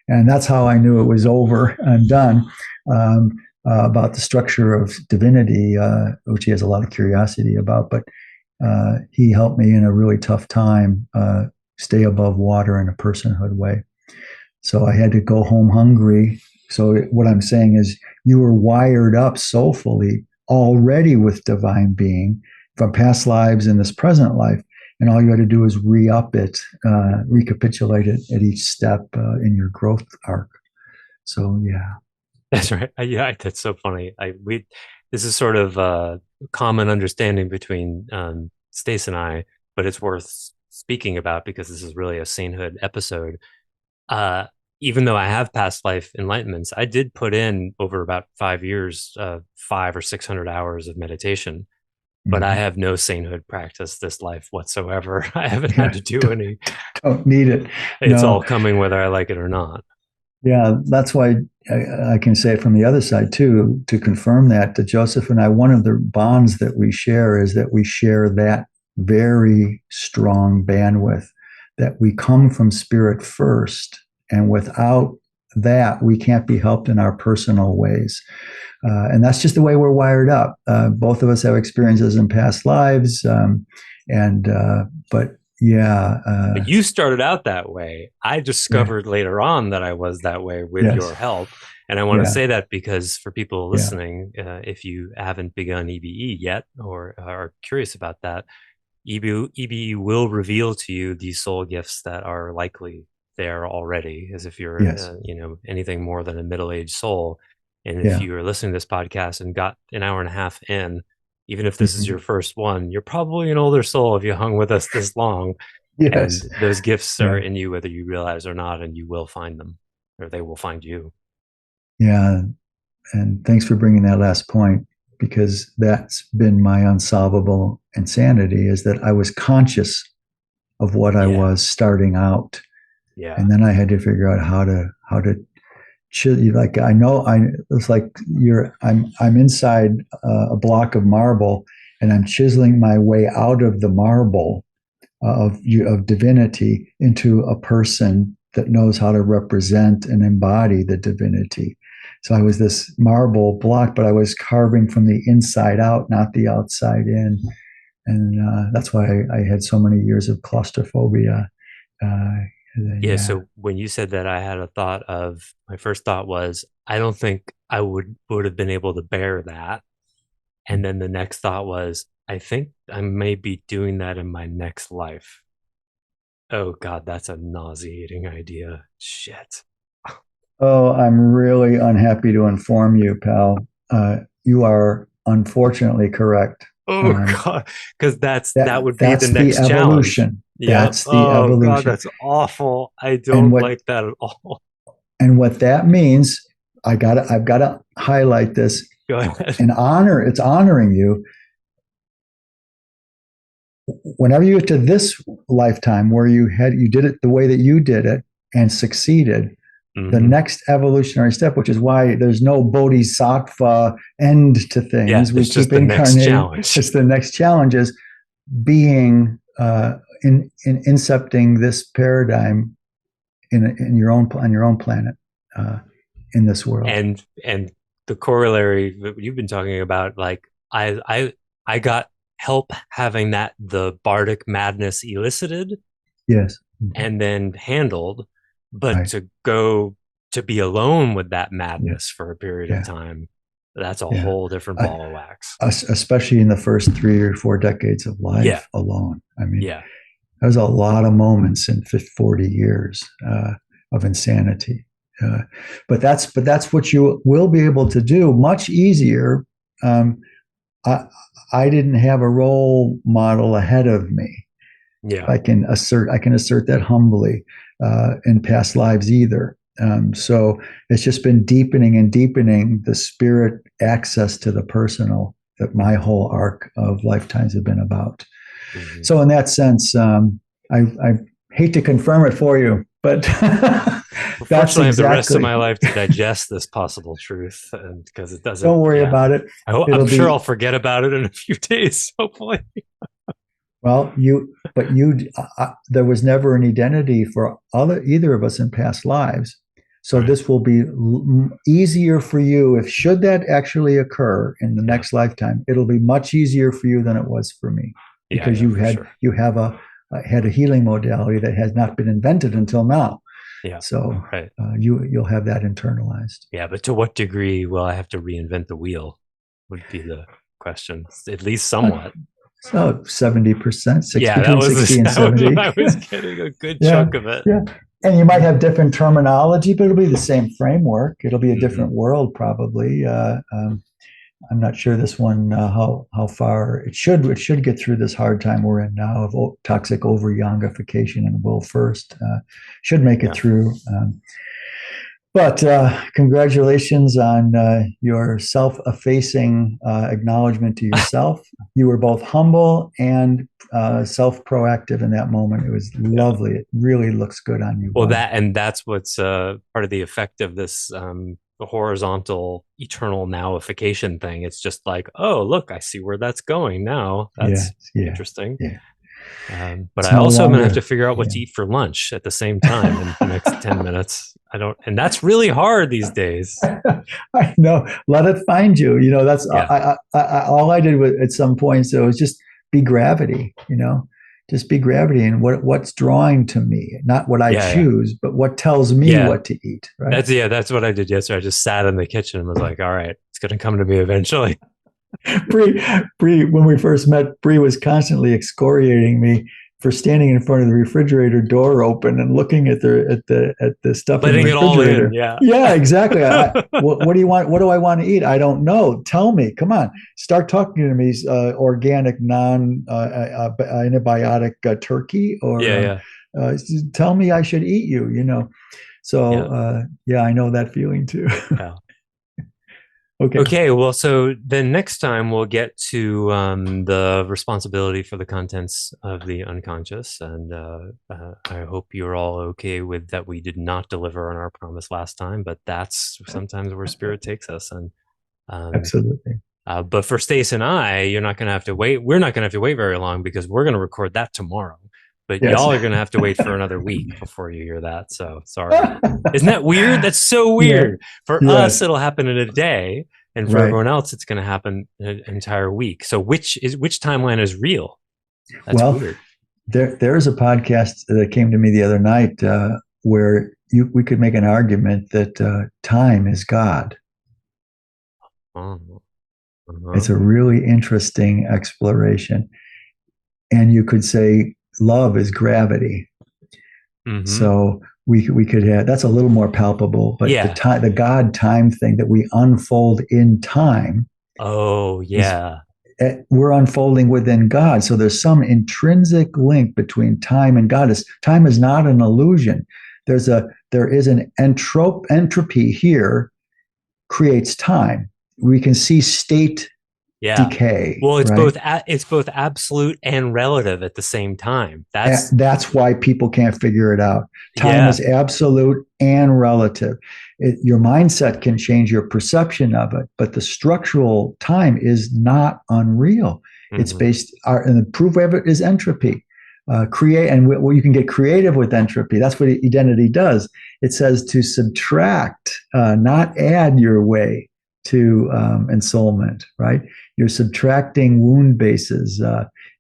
and that's how I knew it was over and done. About the structure of divinity, which he has a lot of curiosity about. But he helped me in a really tough time stay above water in a personhood way. So I had to go home hungry. So what I'm saying is you were wired up soulfully already with divine being from past lives in this present life. And all you had to do is re-up it, recapitulate it at each step in your growth arc. So, yeah. That's right. Yeah, that's so funny. This is sort of a common understanding between Stace and I, but it's worth speaking about because this is really a sainthood episode. Uh, Even though I have past life enlightenments, I did put in over about 5 years, 500 or 600 hours of meditation, but I Mm-hmm. have no sainthood practice this life whatsoever. I haven't had Yeah, to do any. don't need it. It's No, all coming whether I like it or not. yeah, that's why I can say it from the other side too, to confirm that to Joseph and I, one of the bonds that we share is that we share that very strong bandwidth, that we come from spirit first. And without that, we can't be helped in our personal ways. And that's just the way we're wired up. Both of us have experiences in past lives. But yeah, But you started out that way. I yeah, discovered later on that I was that way with yes, your help. And I want to yeah, say that because for people yeah, listening, if you haven't begun EBE yet or are curious about that, EBE will reveal to you these soul gifts that are likely there already, as if you're, yes, anything more than a middle-aged soul. And if yeah. you are listening to this podcast and got an hour and a half in, even if this is Mm-hmm. your first one, you're probably an older soul if you hung with us this long. Yes. And those gifts are Yeah. in you, whether you realize or not, and you will find them, or they will find you. Yeah. And thanks for bringing that last point because that's been my unsolvable insanity is that I was conscious of what I Yeah, was starting out. yeah, And then I had to figure out how to chill. Like I know I it's like I'm inside a block of marble and I'm chiseling my way out of the marble of divinity into a person that knows how to represent and embody the divinity. So I was this marble block, but I was carving from the inside out, not the outside in. And that's why I had so many years of claustrophobia. Uh, yeah. yeah. So when you said that, I had a thought of my first thought was I don't think I would have been able to bear that, and then the next thought was I think I may be doing that in my next life. Oh God, that's a nauseating idea. Shit. Oh, I'm really unhappy to inform you, pal. You are unfortunately correct. Oh Um, God, because that would be the that's the next challenge. evolution. Yep. That's the Oh God, evolution. that's awful. I And don't what like that at all. and what that means, I've got to highlight this Go ahead. and it's honoring you. Whenever you get to this lifetime where you did it the way that you did it and succeeded, the Hmm. next evolutionary step, which is why there's no bodhisattva end to Yeah, things. We it's just keep the next incarnating. challenge. It's the next challenge is being in incepting this paradigm in your own on your own planet uh, in this world. And the corollary that you've been talking about, like I got help having the bardic madness elicited Yes. Mm-hmm. and then handled, but Right. to go to be alone with that Yeah. madness for a period of Yeah. time, that's a Yeah. whole different I, ball of wax. especially in the first 3 or 4 decades of Yeah, life alone. I mean, yeah, there's a lot of moments in 40 years of insanity. But that's what you will be able to do much easier. Um, I, I didn't have a role model ahead of me. yeah. I can assert that humbly in past lives either. So it's just been deepening and deepening the spirit access to the personal that my whole arc of lifetimes have been about. Hmm. So in that sense, I hate to confirm it for you. But that's Unfortunately, I have the rest of exactly. my life to digest this possible truth, and because it doesn't, Don't worry yeah. about it. I'm It'll sure I'll be forget about it in a few days, hopefully. well. There was never an identity for either of us in past lives. So Right. this will be easier for you if should that actually occur in the Yeah. next lifetime. It'll be much easier for you than it was for me Yeah. because Yeah. For sure. you have had a healing modality that has not been invented until now. Yeah. So Right. you'll have that internalized. Yeah. But to what degree will I have to reinvent the wheel? Would be the question. At least somewhat. So 70%, Yeah. That between was 60 and that was what 70. I was getting a good Yeah, chunk of it. yeah. And you might have different terminology, but it'll be the same framework. It'll be a Mm-hmm. different world, probably. I'm not sure this one how far it should get through this hard time we're in now of toxic over youngification and will first should make it Yeah. through. But congratulations on your self-effacing acknowledgement to yourself. You were both humble and self-proactive in that moment. It was Yeah. lovely. It really looks good on you, Well, bud. that's what's part of the effect of this horizontal eternal nowification thing. It's just like, oh, look, I see where that's going now. Yeah, That's yeah, interesting. yeah. But It's I no also am going to have to longer. figure out what Yeah. to eat for lunch at the same time in the next 10 minutes. I don't, and that's really hard these days. I know. Let it find you. That's Yeah. all I did with at some point. So it was just be gravity. Just be gravity, and what's drawing to me, not what I Yeah. Yeah. choose, but what tells me Yeah. what to eat. Right. That's what I did yesterday. I just sat in the kitchen and was like, all right, it's going to come to me eventually. Bree, when we first met, Bree was constantly excoriating me for standing in front of the refrigerator door open and looking at the stuff in the Letting it all in. refrigerator. Yeah. Yeah, exactly. What do you want? What do I want to eat? I don't know. Tell me. Come on. Start talking to me. Organic, non antibiotic turkey, or Yeah. Yeah. tell me I should eat you. So Yeah. yeah, I know that feeling too. Yeah. Okay. Okay, well, so then next time we'll get to the responsibility for the contents of the unconscious, and I hope you're all okay with that. We did not deliver on our promise last time, but that's sometimes where spirit takes us. And Absolutely. but for Stace and I, you're not going to have to wait. We're not going to have to wait very long because we're going to record that tomorrow. But Yes. y'all are going to have to wait for another week before you hear that. So sorry. Isn't that weird? That's so weird. Yeah. For Yes. us, it'll happen in a day. And for Right. everyone else, it's going to happen an entire week. So which timeline is real? That's Well, weird. there's a podcast that came to me the other night where we could make an argument that time is God. Oh, It's a really interesting exploration, and you could say love is gravity. mm-hmm. So we could have that's a little more palpable, but Yeah. the God time thing that we unfold in time. Oh, yeah. We're unfolding within God. So there's some intrinsic link between time and God. Time is not an illusion. There is an entropy here creates time. We can see state decay. Well, it's right? both absolute and relative at the same time. That's why people can't figure it out. Time is absolute and relative. Your mindset can change your perception of it, but the structural time is not unreal. Mm-hmm. It's based, and the proof of it is entropy. You can get creative with entropy. That's what identity does. It says to subtract, not add your way to ensoulment, right? You're subtracting wound bases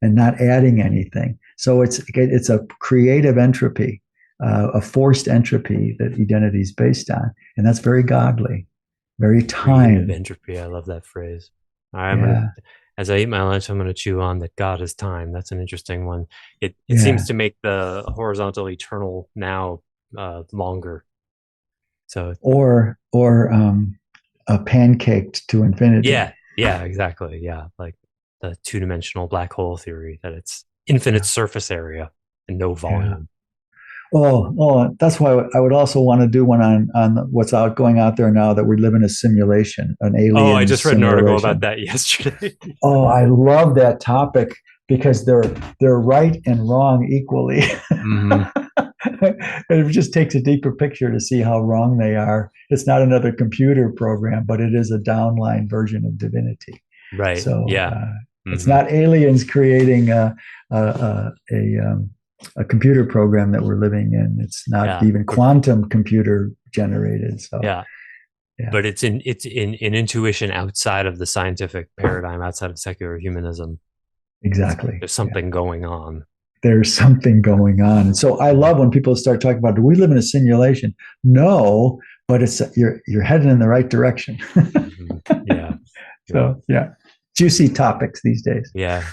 and not adding anything. So it's a creative entropy, a forced entropy that identity is based on, and that's very godly, very time. Creative entropy. I love that phrase. As I eat my lunch, I'm going to chew on that God is time. That's an interesting one. It seems to make the horizontal eternal now longer. So pancaked to infinity. Yeah, exactly. Yeah, like the two-dimensional black hole theory that it's infinite surface area and no volume. Oh, that's why I would also want to do one on what's going out there now, that we live in a simulation, an alien. Oh, I just read simulation. An article about that yesterday. Oh, I love that topic because they're right and wrong equally. Mm-hmm. It just takes a deeper picture to see how wrong they are. It's not another computer program, but it is a downline version of divinity. Right. So Yeah. it's Hmm. not aliens creating a computer program that we're living in. It's not Yeah. even quantum computer generated. So Yeah. yeah, But it's in intuition outside of the scientific paradigm, outside of secular humanism. exactly. There's Yeah. something going on. There's something going on. And so I Mhm. love when people start talking about, do we live in a simulation? No, but it's you're heading in the right direction. Mhm. Yeah. Yeah. So yeah, juicy topics these days. Yeah.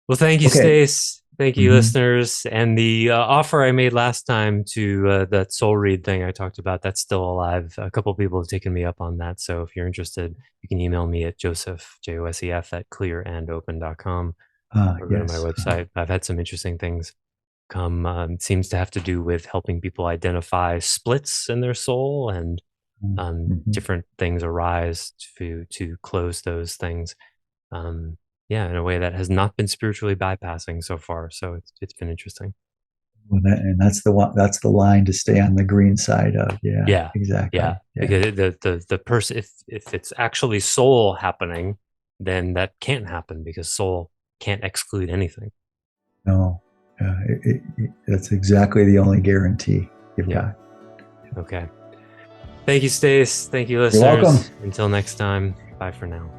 Well, thank you, Okay. Stace. Thank you, Mm-hmm. listeners. And the offer I made last time to that soul read thing I talked about, that's still alive. A couple of people have taken me up on that. So if you're interested, you can email me at joseph, at clearandopen.com, or go to my Yes. Uh-huh. website. I've had some interesting things come. Seems to have to do with helping people identify splits in their soul, and Mm-hmm. different things arise to close those things. Um, yeah, in a way that has not been spiritually bypassing so far. So it's been interesting. Well, and that's the one. That's the line to stay on the green side of. Yeah. Yeah, yeah. Exactly. Yeah. Because the person, if it's actually soul happening, then that can't happen because soul can't exclude anything. No. That's exactly the only guarantee you've Yeah. got. Okay. Thank you, Stace. Thank you, You're welcome. listeners. Until next time. Bye for now.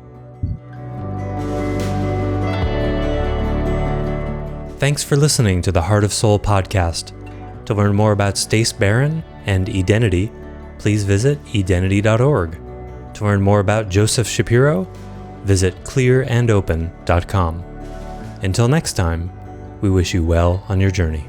Thanks for listening to the Heart of Soul podcast. To learn more about Stace Barron and Identity, please visit identity.org. To learn more about Joseph Shapiro, visit clearandopen.com. Until next time, we wish you well on your journey.